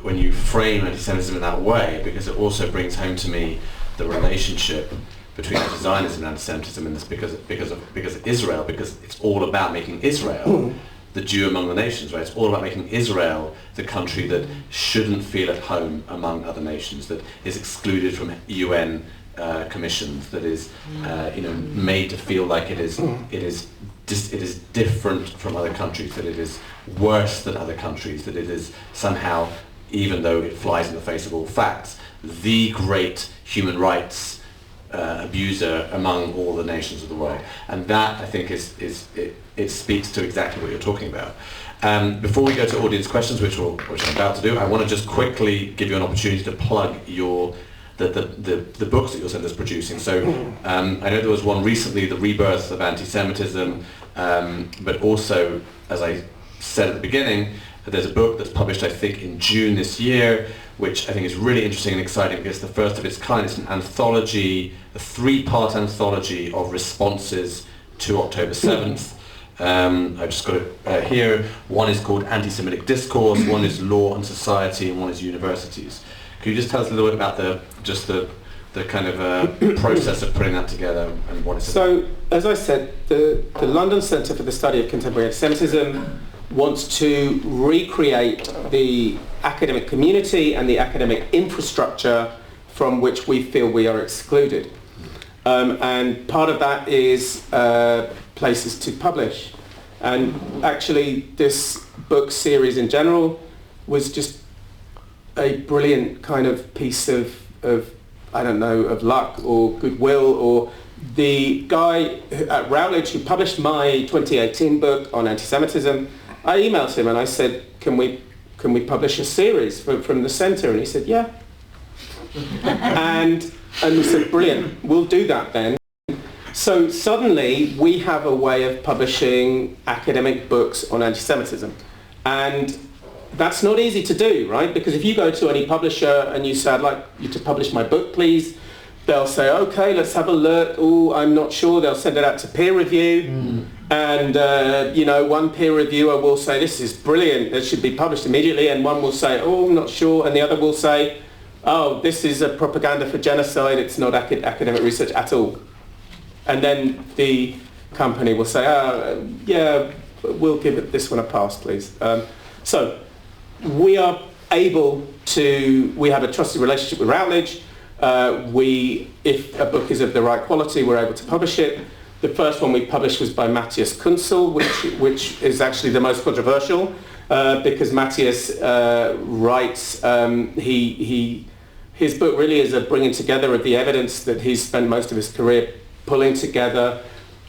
when you frame anti-Semitism in that way, because it also brings home to me the relationship between anti-Zionism and anti-Semitism in this, because of Israel, because it's all about making Israel the Jew among the nations, right? It's all about making Israel the country that shouldn't feel at home among other nations, that is excluded from UN commissions, that is made to feel like it is different from other countries, that it is worse than other countries, that it is somehow, even though it flies in the face of all facts, the great human rights abuser among all the nations of the world. And that, I think, it speaks to exactly what you're talking about. Before we go to audience questions, which I'm about to do, I want to just quickly give you an opportunity to plug the books that your centre is producing. So I know there was one recently, The Rebirth of Anti-Semitism, but also, as I said at the beginning, there's a book that's published, I think, in June this year, which I think is really interesting and exciting because it's the first of its kind. It's an anthology, a 3-part anthology of responses to October 7th. I've just got it here. One is called Anti-Semitic Discourse, one is Law and Society, and one is Universities. Could you just tell us a little bit about the kind of process of putting that together and what it's about? So, as I said, the London Centre for the Study of Contemporary Anti-Semitism wants to recreate the academic community and the academic infrastructure from which we feel we are excluded. And part of that is places to publish. And actually this book series in general was just a brilliant kind of piece of I don't know, of luck or goodwill. Or the guy at Routledge who published my 2018 book on anti-Semitism, I emailed him and I said, can we publish a series from the centre? And he said, yeah. and we said, brilliant, we'll do that then. So suddenly we have a way of publishing academic books on anti-Semitism. And that's not easy to do, right? Because if you go to any publisher and you say, I'd like you to publish my book, please, they'll say, okay, let's have a look. Oh, I'm not sure. They'll send it out to peer review. And, one peer reviewer will say, this is brilliant, it should be published immediately. And one will say, oh, I'm not sure. And the other will say, oh, this is a propaganda for genocide. It's not academic research at all. And then the company will say, yeah, we'll give this one a pass, please. So we are able to, we have a trusted relationship with Routledge. If a book is of the right quality, we're able to publish it. The first one we published was by Matthias Kunzel, which is actually the most controversial because Matthias writes, his book really is a bringing together of the evidence that he's spent most of his career pulling together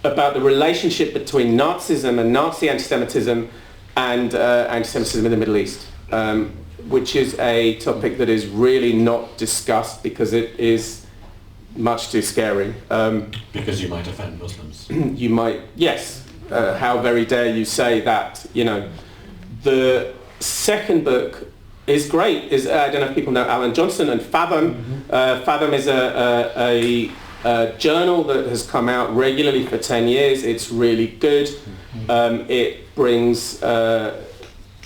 about the relationship between Nazism and Nazi anti-Semitism and anti-Semitism in the Middle East, which is a topic that is really not discussed because it is much too scary. Because you might offend Muslims. You might, yes. how very dare you say that, you know. The second book is great. I don't know if people know Alan Johnson and Fathom. Fathom is a journal that has come out regularly for 10 years. It's really good. It brings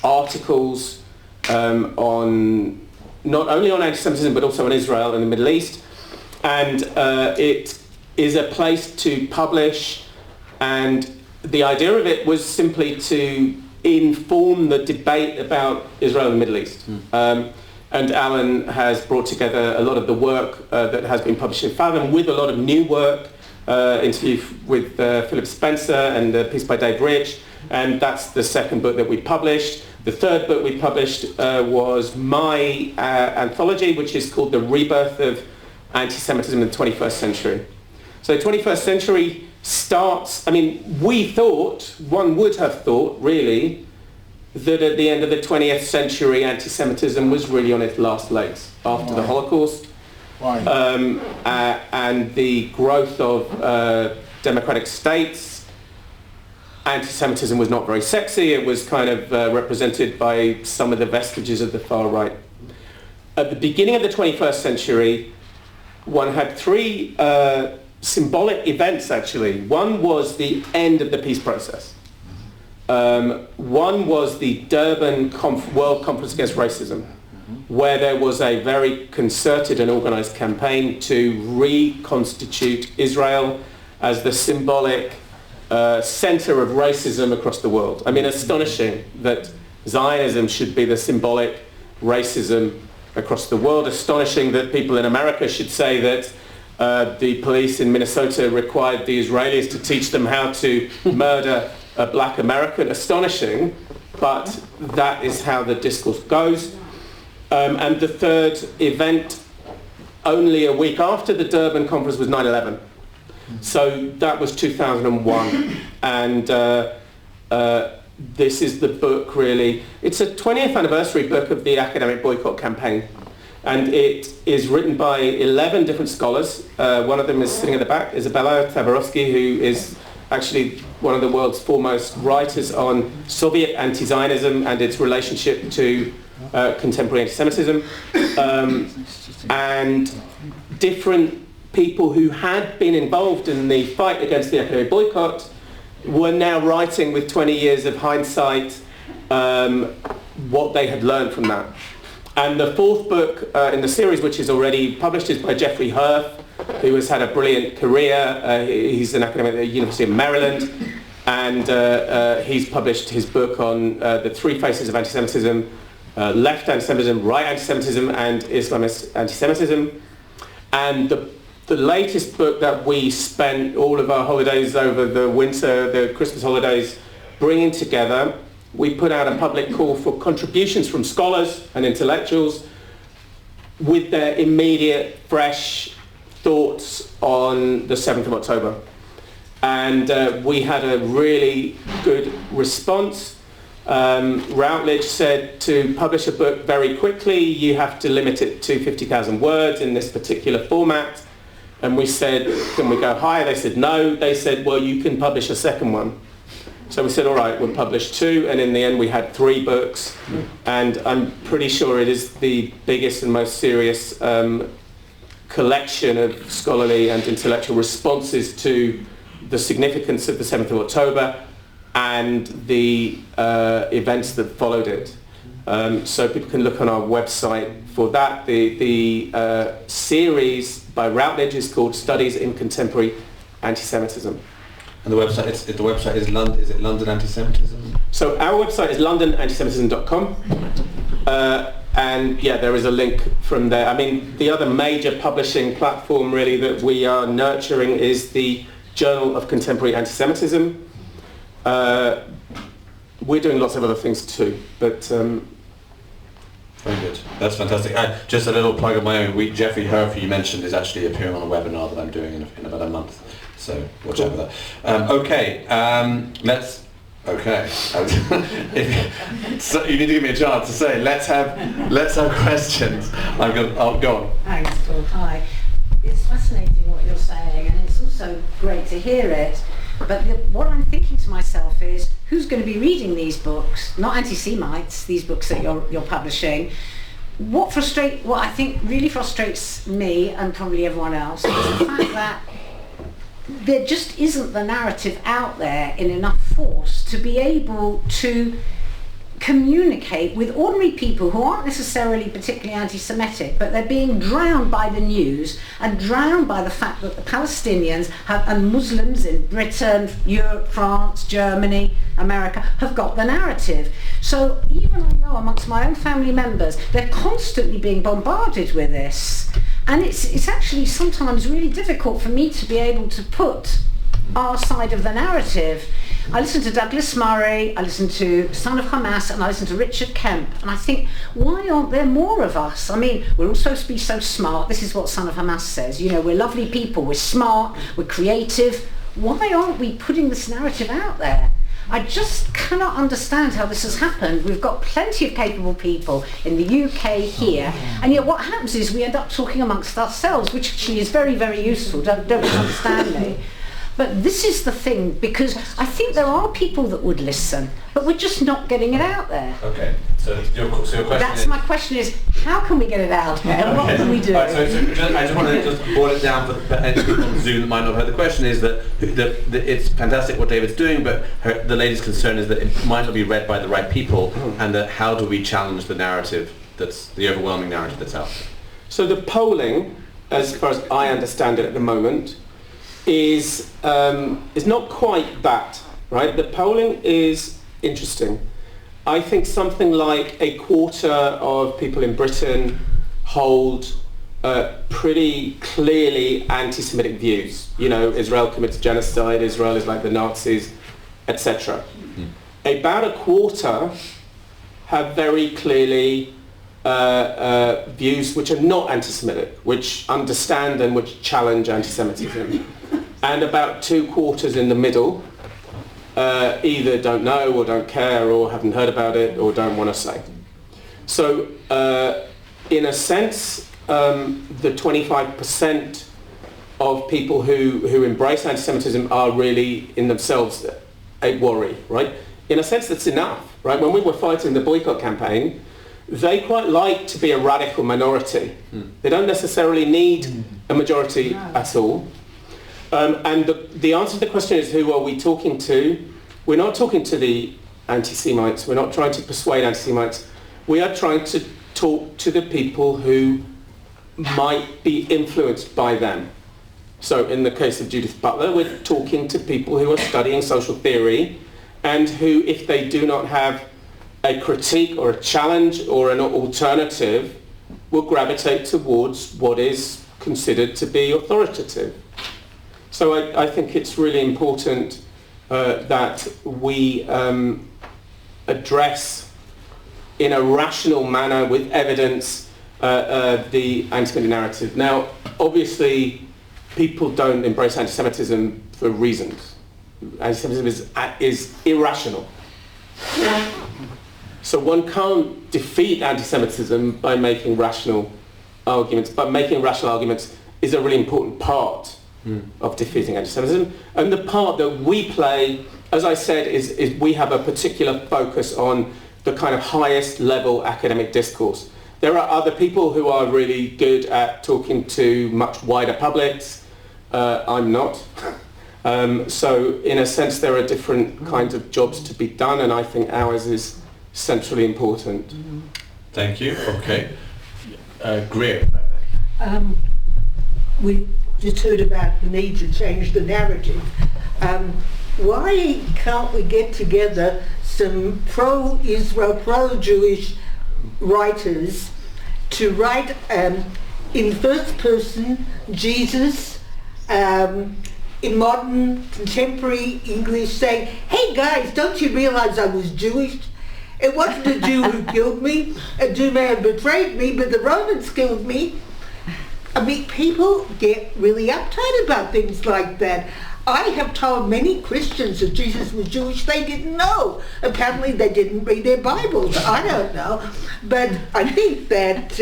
articles on not only on anti-Semitism but also on Israel and the Middle East, and it is a place to publish, and the idea of it was simply to inform the debate about Israel and the Middle East. And Alan has brought together a lot of the work that has been published in Fathom with a lot of new work, interview with Philip Spencer and a piece by Dave Rich, and that's the second book that we published. The third book we published was my anthology, which is called The Rebirth of Anti-Semitism in the 21st Century. So 21st century starts, I mean, one would have thought really, that at the end of the 20th century anti-Semitism was really on its last legs after the Holocaust. Why? And the growth of democratic states. Anti-Semitism was not very sexy. It was kind of represented by some of the vestiges of the far right. At the beginning of the 21st century, one had three symbolic events, actually. One was the end of the peace process. One was the Durban World Conference Against Racism, where there was a very concerted and organized campaign to reconstitute Israel as the symbolic center of racism across the world. I mean, astonishing that Zionism should be the symbolic racism across the world. Astonishing that people in America should say that the police in Minnesota required the Israelis to teach them how to murder a black American. Astonishing, but that is how the discourse goes. And the third event, only a week after the Durban conference, was 9/11. So that was 2001, and this is the book really. It's a 20th anniversary book of the academic boycott campaign, and it is written by 11 different scholars. One of them is sitting at the back, Isabella Tabarovsky, who is actually one of the world's foremost writers on Soviet anti-Zionism and its relationship to contemporary anti-Semitism, and different people who had been involved in the fight against the academic boycott were now writing with 20 years of hindsight what they had learned from that. And the fourth book in the series, which is already published, is by Jeffrey Hirsh, who has had a brilliant career. He's an academic at the University of Maryland, and he's published his book on the three faces of anti-Semitism: left anti-Semitism, right anti-Semitism, and Islamist anti-Semitism. And the latest book that we spent all of our holidays over the winter, the Christmas holidays, bringing together, we put out a public call for contributions from scholars and intellectuals with their immediate, fresh thoughts on the 7th of October. And we had a really good response. Routledge said to publish a book very quickly, you have to limit it to 50,000 words in this particular format. And we said, can we go higher? They said no. They said, well, you can publish a second one. So we said, all right, we'll publish two. And in the end, we had 3 books. And I'm pretty sure it is the biggest and most serious collection of scholarly and intellectual responses to the significance of the 7th of October and the events that followed it. So people can look on our website for that. The series by Routledge is called Studies in Contemporary Anti-Semitism. And the website is it London Anti-Semitism? So our website is londonantisemitism.com. And yeah, there is a link from there. I mean, the other major publishing platform really that we are nurturing is the Journal of Contemporary Anti-Semitism. We're doing lots of other things too, but very good. That's fantastic. Just a little plug of my own. Jeffrey Hirsh, who you mentioned, is actually appearing on a webinar that I'm doing in about a month. So watch out for that. Okay. So you need to give me a chance to say. Let's have questions. I'll go on. Thanks, Paul. Hi. It's fascinating what you're saying, and it's also great to hear it. But what I'm thinking to myself is, who's going to be reading these books? Not anti-Semites, these books that you're publishing. What I think really frustrates me and probably everyone else is the fact that there just isn't the narrative out there in enough force to be able to communicate with ordinary people who aren't necessarily particularly anti-Semitic, but they're being drowned by the news and drowned by the fact that the Palestinians and Muslims in Britain, Europe, France, Germany, America have got the narrative. So even I know amongst my own family members, they're constantly being bombarded with this. And it's actually sometimes really difficult for me to be able to put our side of the narrative. I listen to Douglas Murray, I listen to Son of Hamas, and I listen to Richard Kemp, and I think, why aren't there more of us? I mean, we're all supposed to be so smart. This is what Son of Hamas says. You know, we're lovely people, we're smart, we're creative. Why aren't we putting this narrative out there? I just cannot understand how this has happened. We've got plenty of capable people in the UK here, and yet what happens is we end up talking amongst ourselves, which actually is very, very useful. Don't misunderstand me. But this is the thing, because I think there are people that would listen, but we're just not getting it out there. Okay, so your question my question is, how can we get it out there? And what can we do? Right, I just want to just boil it down for any people on Zoom that might not have heard the question. Is that it's fantastic what David's doing, but the lady's concern is that it might not be read by the right people, and that how do we challenge the narrative that's the overwhelming narrative that's out there? So the polling, as far as I understand it at the moment, is not quite that, right? The polling is interesting. I think something like a quarter of people in Britain hold pretty clearly anti-Semitic views. You know, Israel commits genocide, Israel is like the Nazis, etc. About a quarter have very clearly views which are not anti-Semitic, which understand and which challenge anti-Semitism. And about 2/4 in the middle either don't know or don't care or haven't heard about it or don't want to say. So in a sense, the 25% of people who embrace anti-Semitism are really in themselves a worry, right? In a sense, that's enough, right? When we were fighting the boycott campaign, they quite like to be a radical minority. They don't necessarily need a majority at all. And the answer to the question is, who are we talking to? We're not talking to the anti-Semites. We're not trying to persuade anti-Semites. We are trying to talk to the people who might be influenced by them. So in the case of Judith Butler, we're talking to people who are studying social theory and who, if they do not have a critique or a challenge or an alternative, will gravitate towards what is considered to be authoritative. So I think it's really important that we address in a rational manner with evidence the anti-Semitic narrative. Now, obviously, people don't embrace anti-Semitism for reasons. Anti-Semitism is irrational. So one can't defeat anti-Semitism by making rational arguments, but making rational arguments is a really important part of defeating anti-Semitism. And the part that we play, as I said, is we have a particular focus on the kind of highest level academic discourse. There are other people who are really good at talking to much wider publics. I'm not. So in a sense, there are different kinds of jobs to be done, and I think ours is centrally important. Thank you. Okay. Greer. We just heard about the need to change the narrative. Why can't we get together some pro-Israel, pro-Jewish writers to write in first person Jesus in modern contemporary English, saying, hey guys, don't you realize I was Jewish? It wasn't a Jew who killed me. A Jew may have betrayed me, but the Romans killed me. I mean, people get really uptight about things like that. I have told many Christians that Jesus was Jewish. They didn't know. Apparently they didn't read their Bibles. I don't know. But I think that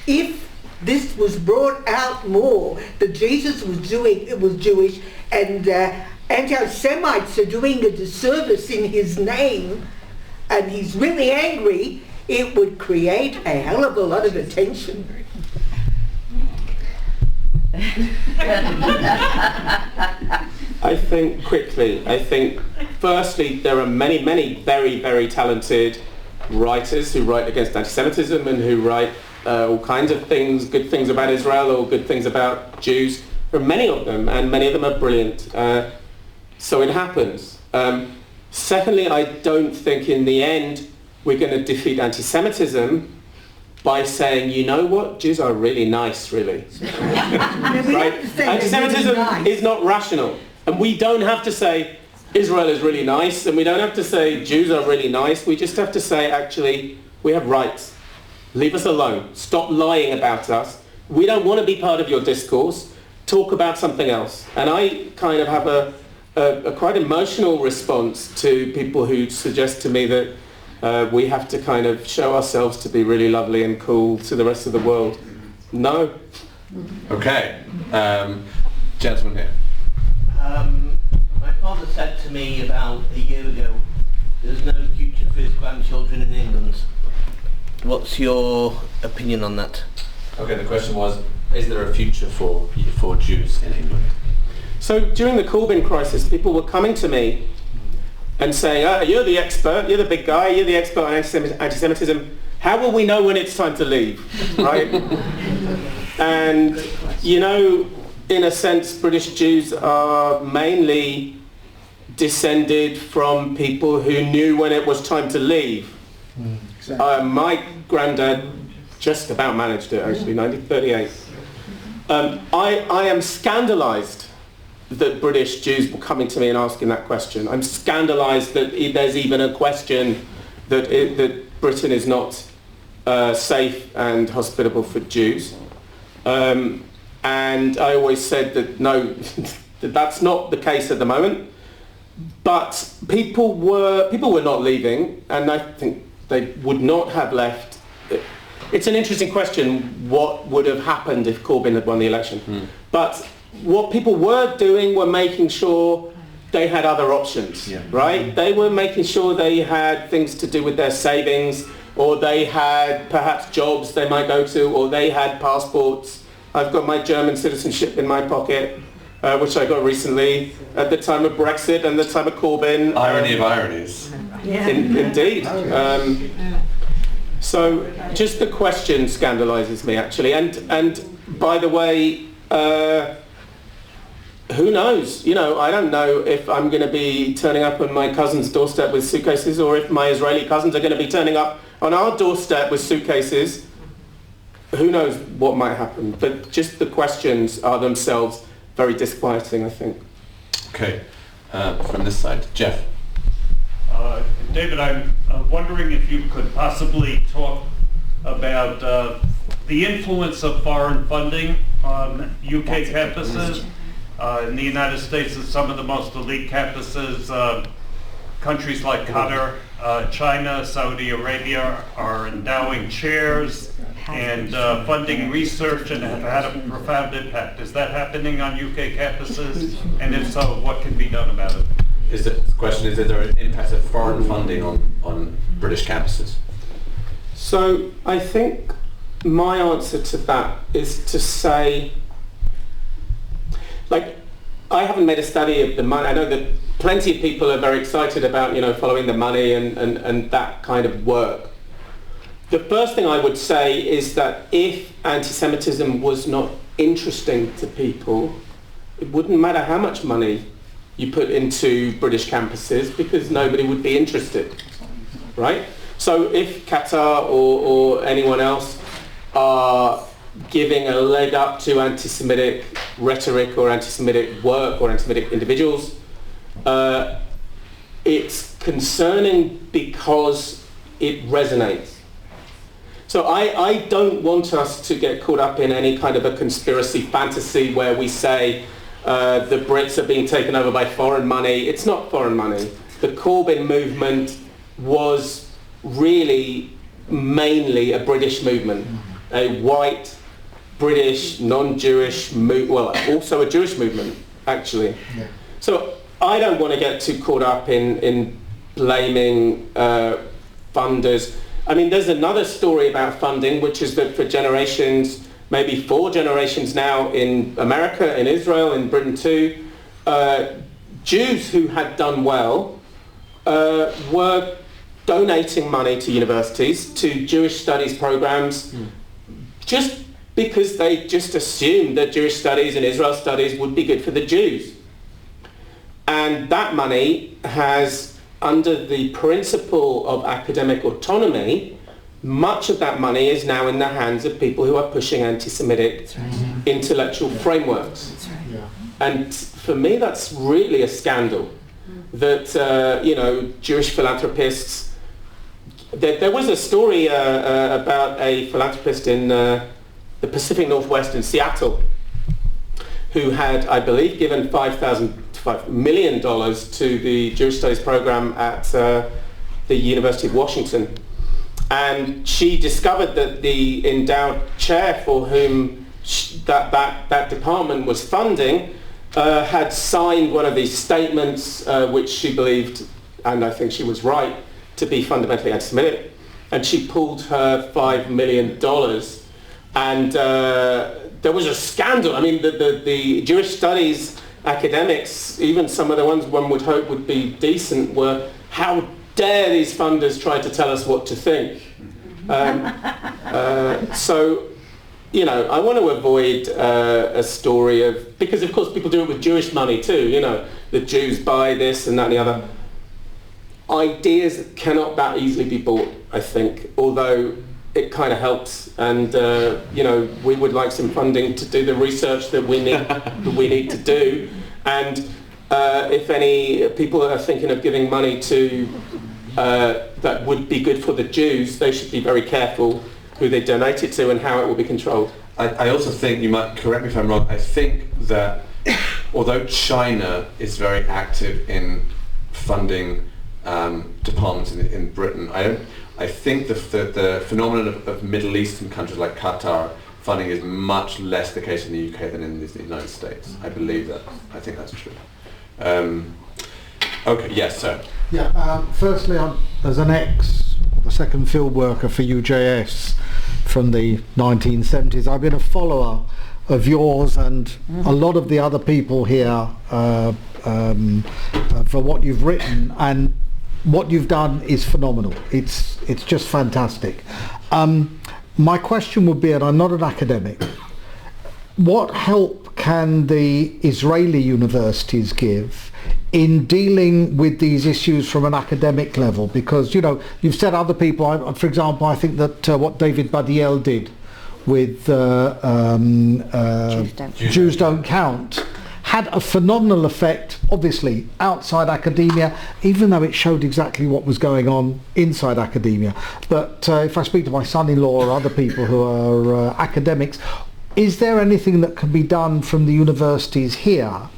if this was brought out more, that Jesus was Jewish, and anti-Semites are doing a disservice in his name and he's really angry, it would create a hell of a lot of attention. I think firstly there are many, many very, very talented writers who write against anti-Semitism and who write all kinds of things, good things about Israel or good things about Jews. There are many of them, and many of them are brilliant. So it happens. Secondly, I don't think in the end we're going to defeat anti-Semitism by saying, you know what, Jews are really nice, really. Right? Anti-Semitism really is not rational. And we don't have to say Israel is really nice, and we don't have to say Jews are really nice. We just have to say, actually, we have rights. Leave us alone. Stop lying about us. We don't want to be part of your discourse. Talk about something else. And I kind of have a quite emotional response to people who suggest to me that we have to kind of show ourselves to be really lovely and cool to the rest of the world. No. Okay. Gentleman here. My father said to me about a year ago, there's no future for his grandchildren in England. What's your opinion on that? Okay, the question was, is there a future for Jews in England? So during the Corbyn crisis, people were coming to me and saying, you're the expert, you're the big guy, you're the expert on anti-Semitism. How will we know when it's time to leave, right? And, you know, in a sense, British Jews are mainly descended from people who knew when it was time to leave. Exactly. My granddad just about managed it, actually, 1938. I am scandalised that British Jews were coming to me and asking that question. I'm scandalised that there's even a question that Britain is not safe and hospitable for Jews. And I always said that no, that's not the case at the moment. But people were not leaving, and I think they would not have left. It's an interesting question, what would have happened if Corbyn had won the election. But what people were doing were making sure they had other options, right? They were making sure they had things to do with their savings, or they had perhaps jobs they might go to, or they had passports. I've got my German citizenship in my pocket, which I got recently at the time of Brexit and the time of Corbyn. Irony of ironies. Indeed. So just the question scandalises me, actually. And by the way, who knows? You know, I don't know if I'm going to be turning up on my cousin's doorstep with suitcases, or if my Israeli cousins are going to be turning up on our doorstep with suitcases. Who knows what might happen? But just the questions are themselves very disquieting, I think. Okay. From this side, Jeff. David, I'm wondering if you could possibly talk about the influence of foreign funding on UK campuses. In the United States, it's some of the most elite campuses. Countries like Qatar, China, Saudi Arabia are endowing chairs and funding research and have had a profound impact. Is that happening on UK campuses? And if so, what can be done about it? The question is there an impact of foreign funding on British campuses? So I think my answer to that is to say, like, I haven't made a study of the money. I know that plenty of people are very excited about, you know, following the money and that kind of work. The first thing I would say is that if anti-Semitism was not interesting to people, it wouldn't matter how much money you put into British campuses, because nobody would be interested, right? So if Qatar or anyone else are giving a leg up to anti-Semitic rhetoric or anti-Semitic work or anti-Semitic individuals, it's concerning because it resonates. So I don't want us to get caught up in any kind of a conspiracy fantasy where we say the Brits are being taken over by foreign money. It's not foreign money. The Corbyn movement was really mainly a British movement, a white, British, non-Jewish, well, also a Jewish movement, actually. Yeah. So I don't want to get too caught up in blaming funders. I mean, there's another story about funding, which is that for generations, maybe 4 generations now, in America, in Israel, in Britain too, Jews who had done well were donating money to universities, to Jewish studies programs, just because they just assumed that Jewish studies and Israel studies would be good for the Jews. And that money has, under the principle of academic autonomy, much of that money is now in the hands of people who are pushing anti-Semitic intellectual frameworks. And for me, that's really a scandal that, Jewish philanthropists... There was a story about a philanthropist in the Pacific Northwest in Seattle who had, I believe, given $5 million to the Jewish Studies program at the University of Washington. And she discovered that the endowed chair for whom that department was funding had signed one of these statements which she believed, and I think she was right, to be fundamentally anti-Semitic. And she pulled her $5 million. And there was a scandal. I mean, the Jewish studies academics, even some of the ones one would hope would be decent, were, how dare these funders try to tell us what to think? So, I want to avoid a story of, because of course people do it with Jewish money too, the Jews buy this and that and the other. Ideas cannot that easily be bought, I think, although it kind of helps, and we would like some funding to do the research that we need to do. And if any people are thinking of giving money to that would be good for the Jews, they should be very careful who they donate it to and how it will be controlled. I also think, you might correct me if I'm wrong, I think that although China is very active in funding departments in Britain, I think the phenomenon of Middle Eastern countries like Qatar funding is much less the case in the UK than in the United States. I believe that. I think that's true. Okay, yes, sir. Yeah, firstly, as the second field worker for UJS from the 1970s, I've been a follower of yours and a lot of the other people here for what you've written, and what you've done is phenomenal. It's just fantastic. My question would be, and I'm not an academic, what help can the Israeli universities give in dealing with these issues from an academic level? Because, you've said other people, for example, I think that what David Badiel did with Jews Don't Count had a phenomenal effect, obviously, outside academia, even though it showed exactly what was going on inside academia. But if I speak to my son-in-law or other people who are academics, is there anything that can be done from the universities here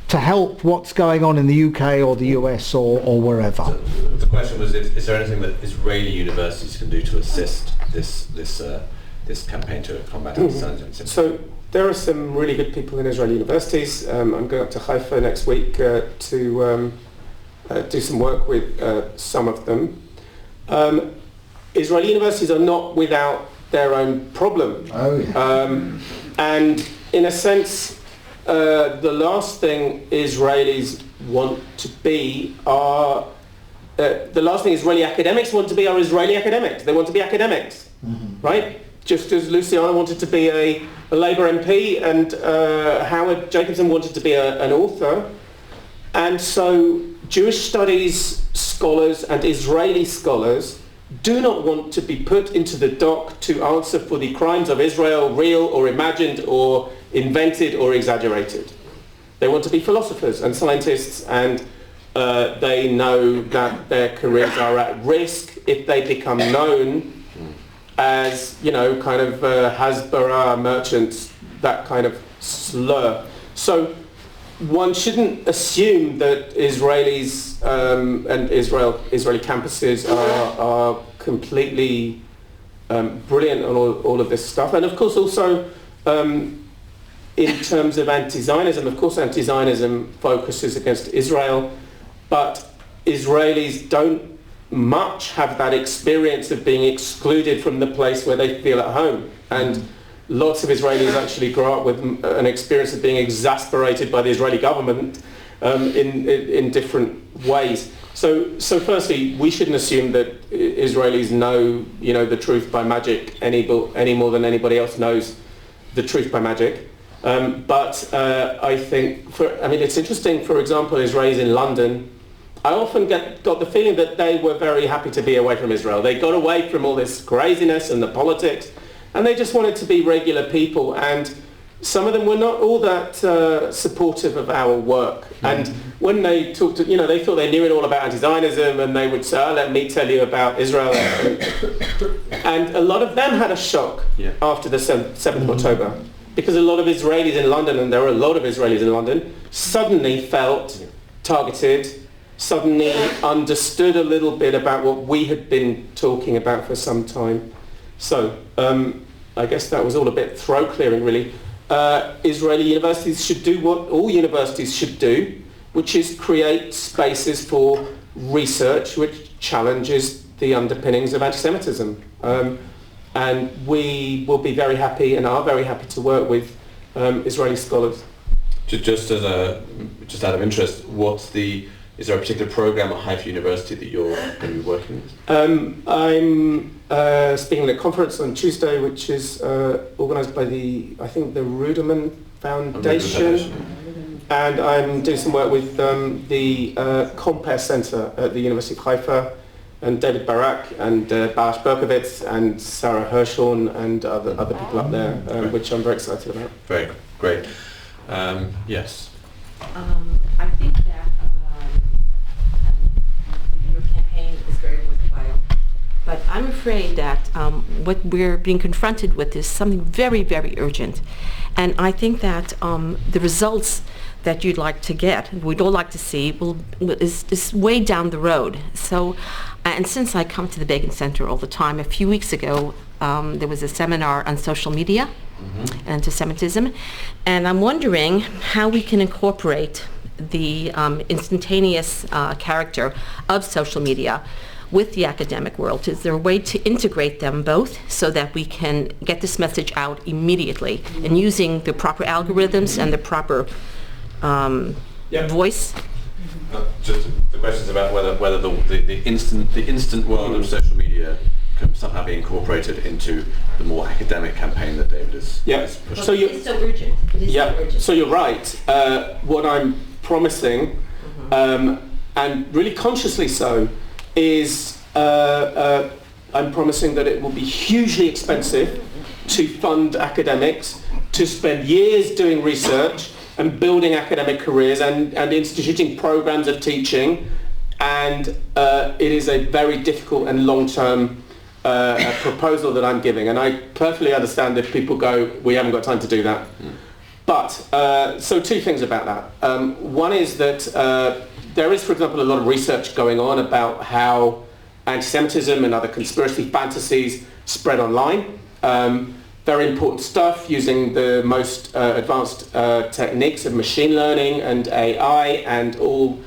to help what's going on in the UK or the US or wherever? So the question was, is there anything that Israeli universities can do to assist this campaign to combat anti-Semitism? So there are some really good people in Israeli universities. I'm going up to Haifa next week to do some work with some of them. Israeli universities are not without their own problem. Oh, yeah. And in a sense, the last thing Israelis want to be are the last thing Israeli academics want to be are Israeli academics. They want to be academics, right? Just as Luciana wanted to be a Labour MP and Howard Jacobson wanted to be an author. And so Jewish studies scholars and Israeli scholars do not want to be put into the dock to answer for the crimes of Israel, real or imagined or invented or exaggerated. They want to be philosophers and scientists, and they know that their careers are at risk if they become known as, kind of Hasbara merchants, that kind of slur. So one shouldn't assume that Israelis and Israeli campuses are completely brilliant on all of this stuff. And of course also in terms of anti-Zionism, of course anti-Zionism focuses against Israel, but Israelis don't much have that experience of being excluded from the place where they feel at home. And lots of Israelis actually grow up with an experience of being exasperated by the Israeli government in different ways. So firstly, we shouldn't assume that Israelis know, the truth by magic any more than anybody else knows the truth by magic. But I think, it's interesting, for example, Israelis in London, I often got the feeling that they were very happy to be away from Israel. They got away from all this craziness and the politics, and they just wanted to be regular people. And some of them were not all that supportive of our work. And when they talked to, they thought they knew it all about anti-Zionism, and they would say, let me tell you about Israel. And a lot of them had a shock after the 7th of October, because a lot of Israelis in London, and there were a lot of Israelis in London, suddenly felt targeted, suddenly understood a little bit about what we had been talking about for some time. So I guess that was all a bit throat clearing, really. Israeli universities should do what all universities should do, which is create spaces for research which challenges the underpinnings of anti-Semitism. And we will be very happy and are very happy to work with Israeli scholars. Just out of interest, is there a particular program at Haifa University that you're going to be working with? I'm speaking at a conference on Tuesday, which is organised by the Ruderman Foundation. And I'm doing some work with the Compare Centre at the University of Haifa, and David Barak and Barash Berkowitz and Sarah Hirshhorn and other people up there, which I'm very excited about. Very great. Yes. I think that your campaign is very worthwhile, but I'm afraid that what we're being confronted with is something very, very urgent. And I think that the results that you'd like to get, we'd all like to see, is way down the road. So, and since I come to the Begin Center all the time, a few weeks ago there was a seminar on social media and anti-Semitism, and I'm wondering how we can incorporate the instantaneous character of social media with the academic world. Is there a way to integrate them both so that we can get this message out immediately and using the proper algorithms and the proper voice? Just the questions about whether the instant world of social media can somehow be incorporated into the more academic campaign that David is pushing. So it's so urgent. It is so urgent. So you're right. What I'm promising, and really consciously so, is I'm promising that it will be hugely expensive to fund academics, to spend years doing research and building academic careers and instituting programs of teaching, and it is a very difficult and long-term proposal that I'm giving, and I perfectly understand if people go, we haven't got time to do that. But, so two things about that. One is that there is, for example, a lot of research going on about how anti-Semitism and other conspiracy fantasies spread online. Very important stuff, using the most advanced techniques of machine learning and AI and all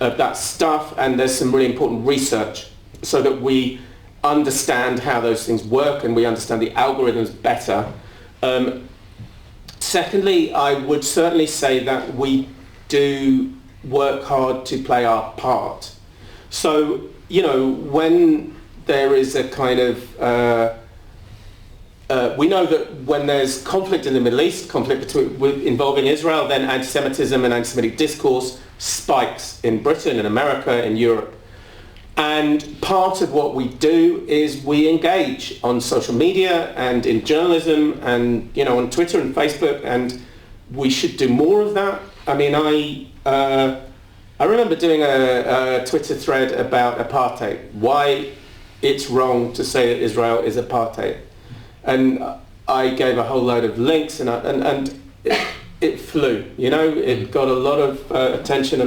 of that stuff, and there's some really important research so that we understand how those things work and we understand the algorithms better. Secondly, I would certainly say that we do work hard to play our part. So, when there is a kind of we know that when there's conflict in the Middle East, involving Israel, then anti-Semitism and anti-Semitic discourse spikes in Britain, in America, in Europe. And part of what we do is we engage on social media and in journalism and on Twitter and Facebook, and we should do more of that. I mean, I remember doing a Twitter thread about apartheid, why it's wrong to say that Israel is apartheid. And I gave a whole load of links, and it flew. It got a lot of attention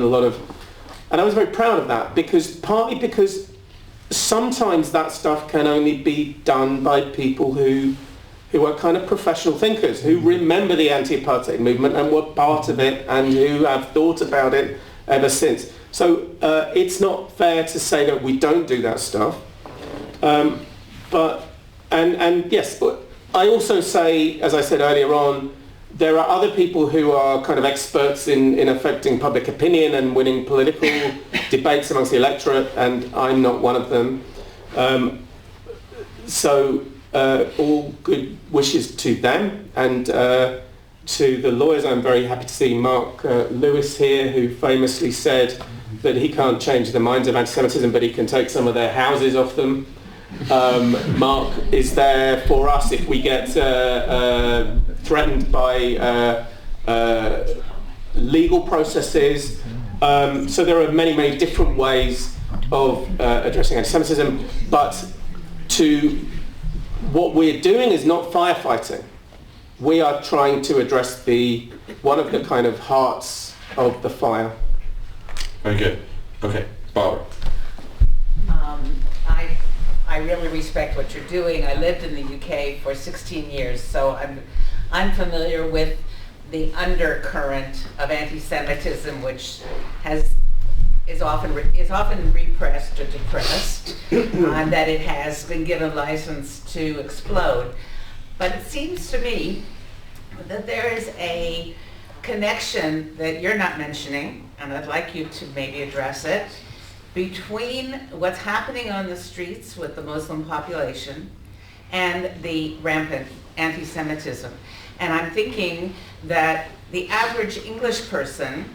and I was very proud of that, partly because sometimes that stuff can only be done by people who who are kind of professional thinkers, who remember the anti-apartheid movement and were part of it and who have thought about it ever since. So it's not fair to say that we don't do that stuff. But yes, but I also say, as I said earlier on, there are other people who are kind of experts in affecting public opinion and winning political debates amongst the electorate, and I'm not one of them. So all good wishes to them, and to the lawyers. I'm very happy to see Mark Lewis here, who famously said that he can't change the minds of anti-Semitism, but he can take some of their houses off them. Mark is there for us if we get threatened by legal processes. So there are many, many different ways of addressing anti-Semitism, but what we're doing is not firefighting. We are trying to address one of the kind of hearts of the fire. Very good. Okay, Barbara. I really respect what you're doing. I lived in the UK for 16 years, so I'm familiar with the undercurrent of anti-Semitism, which is often repressed or depressed, and that it has been given license to explode. But it seems to me that there is a connection that you're not mentioning, and I'd like you to maybe address it, between what's happening on the streets with the Muslim population and the rampant anti-Semitism. And I'm thinking that the average English person,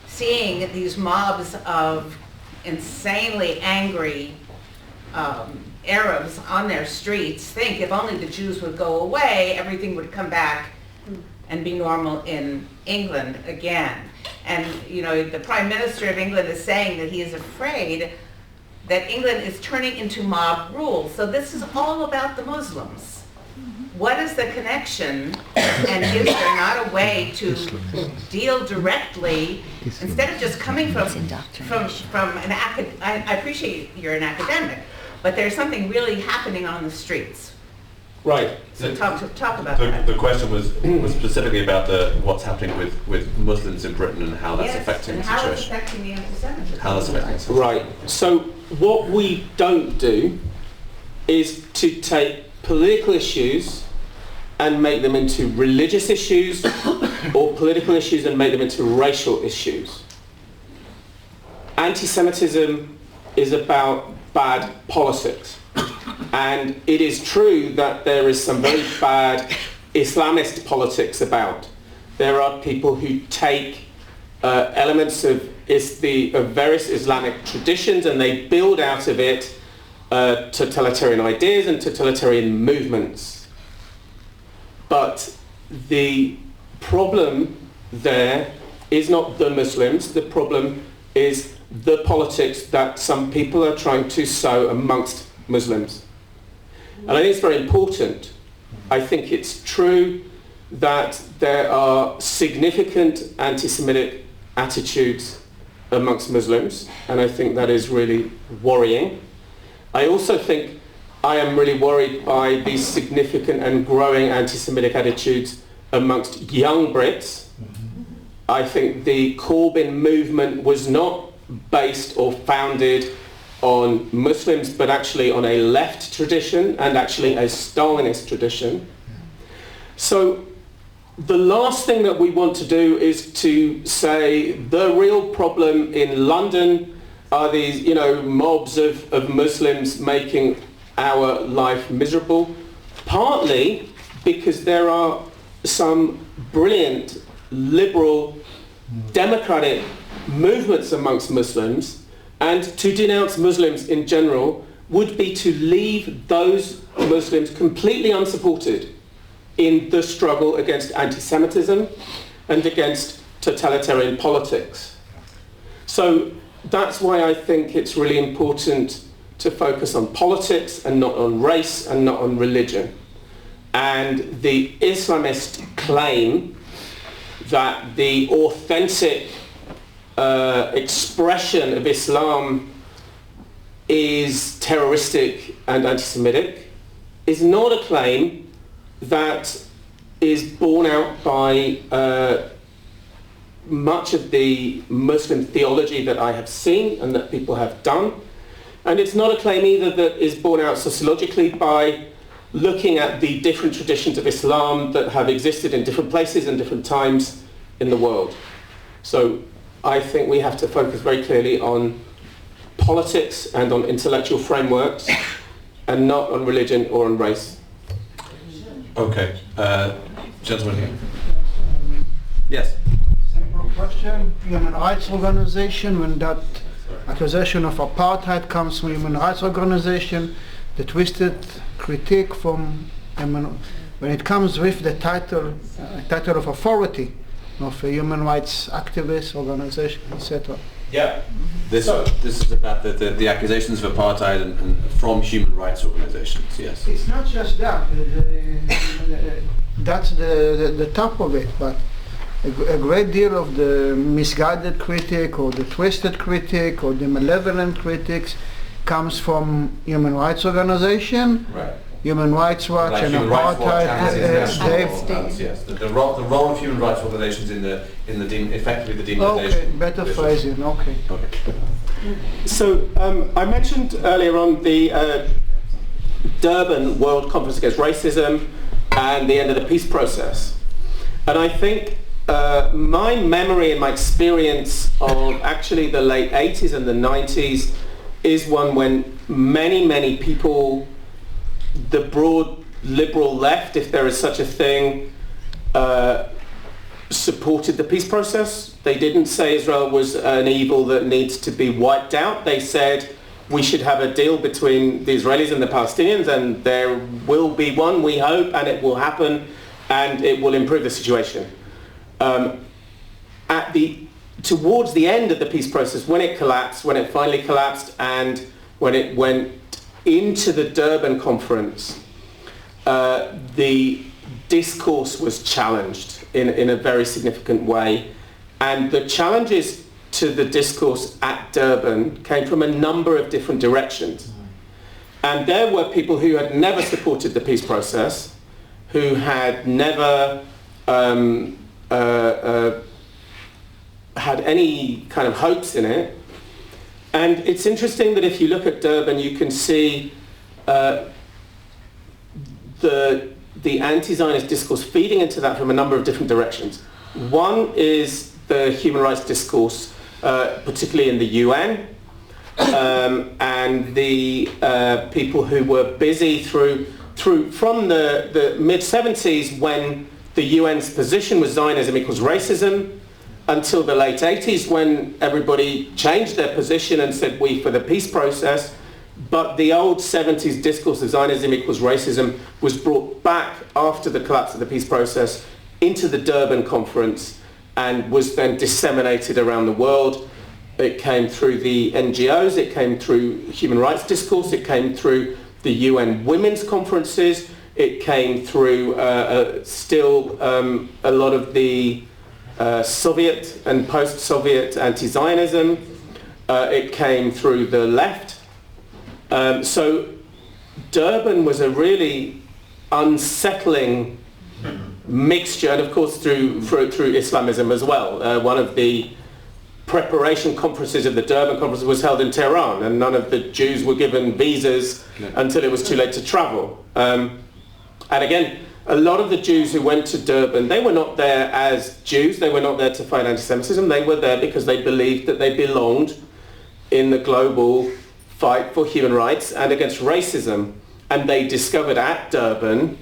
seeing these mobs of insanely angry Arabs on their streets, think if only the Jews would go away, everything would come back and be normal in England again. And the Prime Minister of England is saying that he is afraid that England is turning into mob rule. So this is all about the Muslims. What is the connection, and is there not a way to deal directly, instead of just coming from an academic? I appreciate you're an academic, but there's something really happening on the streets. Right. So talk about that. The question was specifically about what's happening with Muslims in Britain and how that's affecting the situation. How it's affecting the anti-Semitism. How that's affecting it. Right. So what we don't do is to take political issues and make them into religious issues, or political issues and make them into racial issues. Anti-Semitism is about bad politics. And it is true that there is some very bad Islamist politics about. There are people who take elements of various Islamic traditions and they build out of it totalitarian ideas and totalitarian movements. But the problem there is not the Muslims. The problem is the politics that some people are trying to sow amongst Muslims. And I think it's very important. I think it's true that there are significant anti-Semitic attitudes amongst Muslims, and I think that is really worrying. I also think I am really worried by these significant and growing anti-Semitic attitudes amongst young Brits. I think the Corbyn movement was not based or founded on Muslims, but actually on a left tradition and actually a Stalinist tradition. So the last thing that we want to do is to say the real problem in London are these, mobs of Muslims making our life miserable, partly because there are some brilliant liberal democratic movements amongst Muslims, and to denounce Muslims in general would be to leave those Muslims completely unsupported in the struggle against anti-Semitism and against totalitarian politics. So that's why I think it's really important to focus on politics and not on race and not on religion. And the Islamist claim that the authentic expression of Islam is terroristic and anti-Semitic is not a claim that is borne out by much of the Muslim theology that I have seen and that people have done. And it's not a claim either that is borne out sociologically by looking at the different traditions of Islam that have existed in different places and different times in the world. So I think we have to focus very clearly on politics and on intellectual frameworks and not on religion or on race. Okay. Gentleman here. Yes. Simple question. Human rights organization, when that accusation of apartheid comes from human rights organization, the twisted critique from when it comes with the title of authority of a human rights activist organization, etc. Yeah. This is about the accusations of apartheid and from human rights organizations. Yes. It's not just that. That's the top of it, but a great deal of the misguided critique or the twisted critique or the malevolent critics comes from human rights organization, Right. Human Rights Watch, Like and Human Rights Watch, apartheid. yes. The role of human rights organizations effectively the demonization. Okay, better phrasing. Okay. So I mentioned earlier on the Durban World Conference Against Racism and the end of the peace process. And I think my memory and my experience of actually the late 80s and the 90s is one when many people, the broad liberal left, if there is such a thing, supported the peace process. They didn't say Israel was an evil that needs to be wiped out. They said we should have a deal between the Israelis and the Palestinians, and there will be one, we hope, and it will happen, and it will improve the situation. Towards the end of the peace process, when it finally collapsed, and when it went into the Durban conference, the discourse was challenged in a very significant way. And the challenges to the discourse at Durban came from a number of different directions. And there were people who had never supported the peace process, who had never had any kind of hopes in it. And it's interesting that if you look at Durban, you can see the anti-Zionist discourse feeding into that from a number of different directions. One is the human rights discourse, particularly in the UN, and the people who were busy from the mid-70s, when the UN's position was Zionism equals racism, until the late 80s, when everybody changed their position and said we for the peace process. But the old 70s discourse of Zionism equals racism was brought back after the collapse of the peace process into the Durban conference and was then disseminated around the world. It came through the NGOs, it came through human rights discourse, it came through the UN women's conferences, it came through still a lot of the Soviet and post-Soviet anti-Zionism. It came through the left. So Durban was a really unsettling mixture, and of course through Islamism as well. One of the preparation conferences of the Durban conference was held in Tehran, and none of the Jews were given visas until it was too late to travel. And again, a lot of the Jews who went to Durban, they were not there as Jews, they were not there to fight anti-Semitism, they were there because they believed that they belonged in the global fight for human rights and against racism. And they discovered at Durban,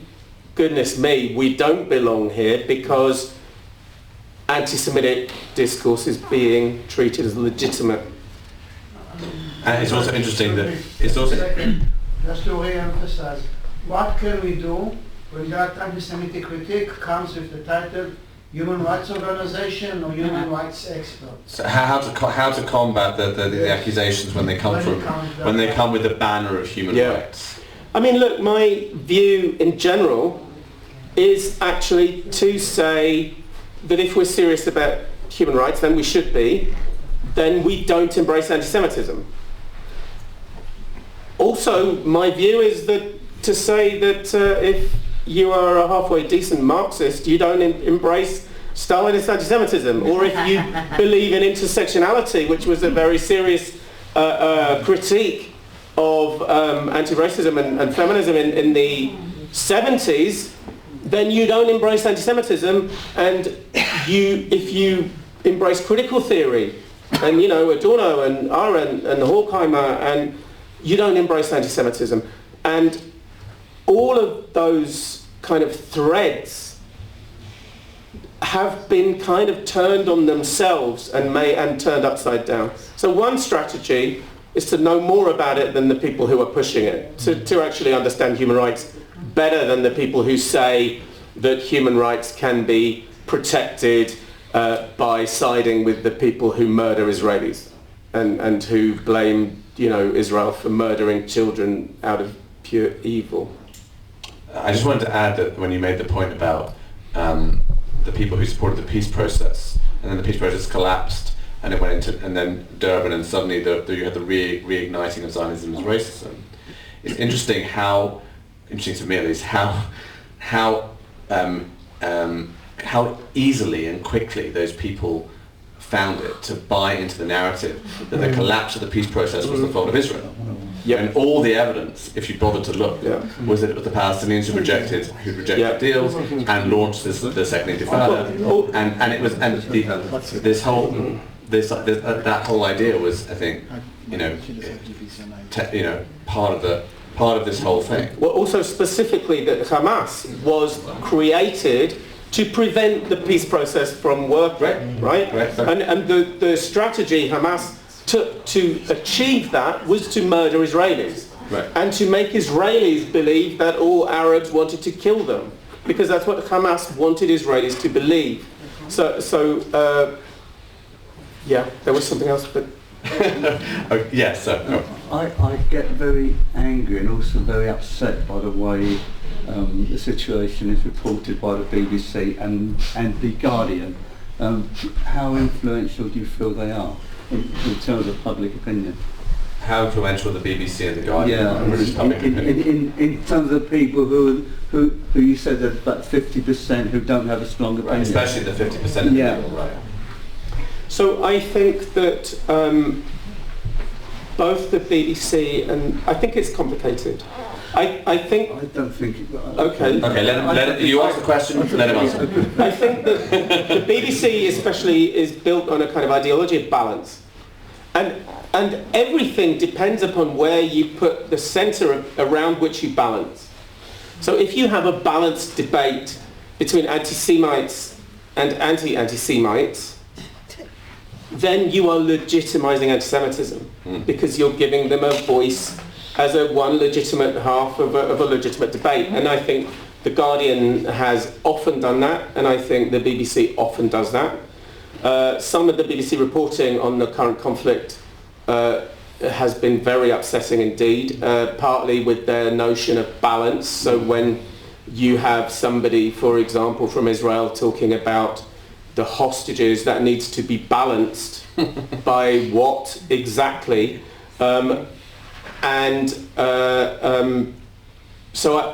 goodness me, we don't belong here because anti-Semitic discourse is being treated as legitimate. And it's also interesting that it's also... Just to re-emphasize, what can we do when that anti-Semitic critique comes with the title Human Rights Organization or Human Rights Expert? So how to combat the accusations when they come with the banner of human rights? I mean, look, my view in general is actually to say that if we're serious about human rights, then we should be, then we don't embrace anti-Semitism. Also, my view is that to say that if you are a halfway decent Marxist, you don't embrace Stalinist anti-Semitism, or if you believe in intersectionality, which was a very serious critique of anti-racism and feminism in the 70s, then you don't embrace anti-Semitism, and if you embrace critical theory, and Adorno and Arendt and Horkheimer, and you don't embrace anti-Semitism. And all of those kind of threads have been kind of turned on themselves and turned upside down. So one strategy is to know more about it than the people who are pushing it, to actually understand human rights better than the people who say that human rights can be protected by siding with the people who murder Israelis and who blame Israel for murdering children out of pure evil. I just wanted to add that when you made the point about the people who supported the peace process, and then the peace process collapsed, and it went into, and then Durban, and suddenly you had the reigniting of Zionism as racism. It's interesting to me at least, how easily and quickly those people found it to buy into the narrative that the collapse of the peace process was the fault of Israel. Yep. And all the evidence, if you bothered to look, was that it was the Palestinians who rejected deals and launched the second Intifada, that whole idea was, I think, part of this whole thing. Well, also specifically that Hamas was created to prevent the peace process from working, right? And the strategy Hamas took to achieve that was to murder Israelis, and to make Israelis believe that all Arabs wanted to kill them, because that's what Hamas wanted Israelis to believe. There was something else, but... I get very angry and also very upset by the way the situation is reported by the BBC and The Guardian. How influential do you feel they are in terms of public opinion? How influential are the BBC and The Guardian on British public opinion? In terms of people who you said that about 50% who don't have a strong opinion. Right, especially the 50% of the people, right? So I think that both the BBC and I think it's complicated. I don't think. Okay. You ask the question. Let him answer. I think that the BBC especially is built on a kind of ideology of balance, and everything depends upon where you put the centre around which you balance. So if you have a balanced debate between anti-Semites and anti-Semites, then you are legitimising anti-Semitism because you're giving them a voice as one legitimate half of a legitimate debate. And I think The Guardian has often done that, and I think the BBC often does that. Some of the BBC reporting on the current conflict has been very upsetting indeed, partly with their notion of balance. So when you have somebody, for example, from Israel talking about the hostages, that needs to be balanced by what exactly? So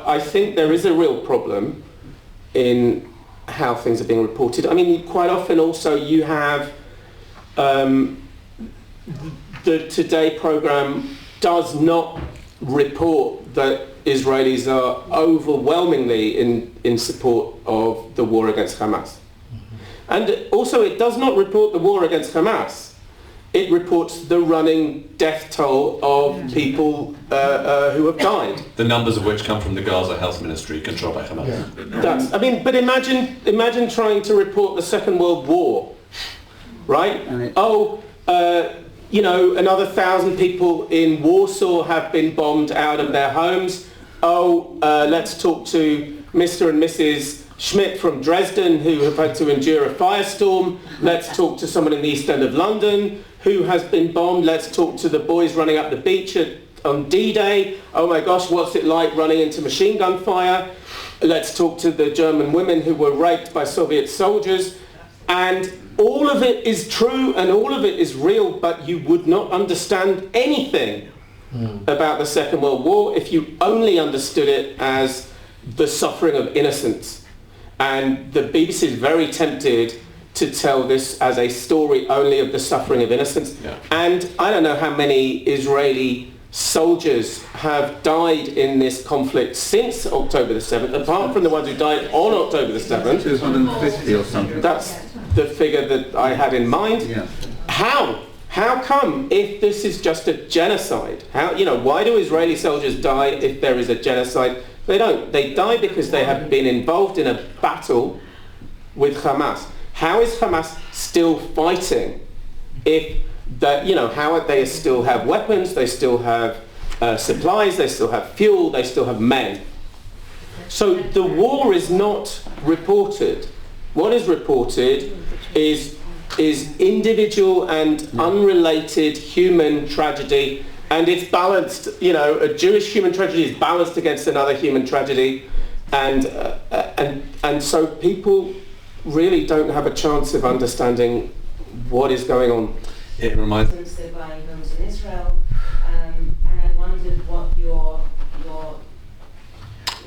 I think there is a real problem in how things are being reported. I mean, quite often also you have the Today programme does not report that Israelis are overwhelmingly in support of the war against Hamas. And also it does not report the war against Hamas. It reports the running death toll of people who have died. The numbers of which come from the Gaza Health Ministry controlled by Hamas. Yeah. But imagine trying to report the Second World War, right? Another 1,000 people in Warsaw have been bombed out of their homes. Let's talk to Mr. and Mrs. Schmidt from Dresden who have had to endure a firestorm. Let's talk to someone in the East End of London who has been bombed. Let's talk to the boys running up the beach on D-Day. Oh my gosh, what's it like running into machine gun fire? Let's talk to the German women who were raped by Soviet soldiers. And all of it is true and all of it is real, but you would not understand anything about the Second World War if you only understood it as the suffering of innocents. And the BBC is very tempted to tell this as a story only of the suffering of innocents. Yeah. And I don't know how many Israeli soldiers have died in this conflict since October the 7th, apart from the ones who died on October the 7th. 250 or something. That's the figure that I had in mind. Yeah. How come, if this is just a genocide, why do Israeli soldiers die if there is a genocide? They don't. They die because they have been involved in a battle with Hamas. How is Hamas still fighting if how they still have weapons, they still have supplies, they still have fuel, they still have men? So the war is not reported. What is reported is individual and unrelated human tragedy, and it's balanced. A Jewish human tragedy is balanced against another human tragedy, and so people really don't have a chance of understanding what is going on. It reminds Since they're buying homes in Israel, and I wondered what your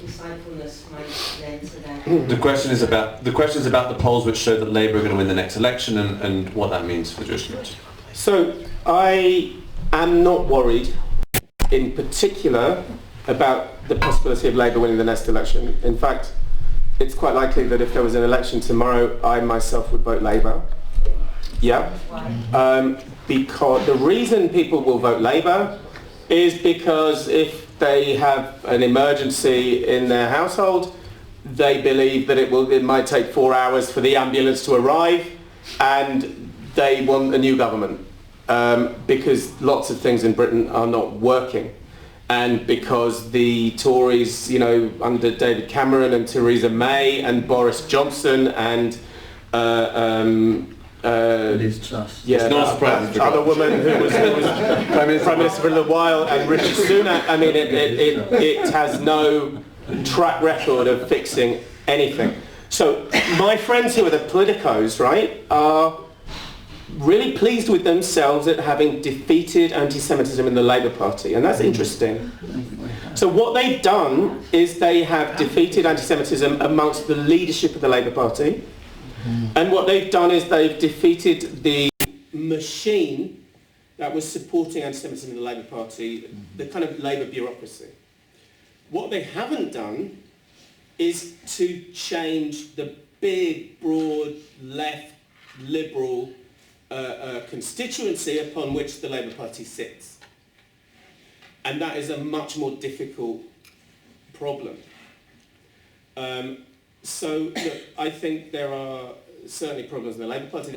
insightfulness might lend to that. the question is about the polls which show that Labour are going to win the next election and what that means for the Jewish community. So I am not worried in particular about the possibility of Labour winning the next election. In fact, it's quite likely that if there was an election tomorrow, I myself would vote Labour. Yeah. Because the reason people will vote Labour is because if they have an emergency in their household, they believe that it might take 4 hours for the ambulance to arrive, and they want a new government because lots of things in Britain are not working, and because the Tories, under David Cameron and Theresa May and Boris Johnson and Liz Truss. yeah, It's not surprising. other woman who was Prime Minister for a little while, and Rishi Sunak. I mean, it has no track record of fixing anything. So my friends who are the politicos, right, are really pleased with themselves at having defeated anti-Semitism in the Labour Party, and that's interesting. So what they've done is they have defeated anti-Semitism amongst the leadership of the Labour Party. And what they've done is they've defeated the machine that was supporting anti-Semitism in the Labour Party, the kind of Labour bureaucracy. What they haven't done is to change the big, broad, left, liberal constituency upon which the Labour Party sits. And that is a much more difficult problem. So look, I think there are certainly problems in the Labour Party.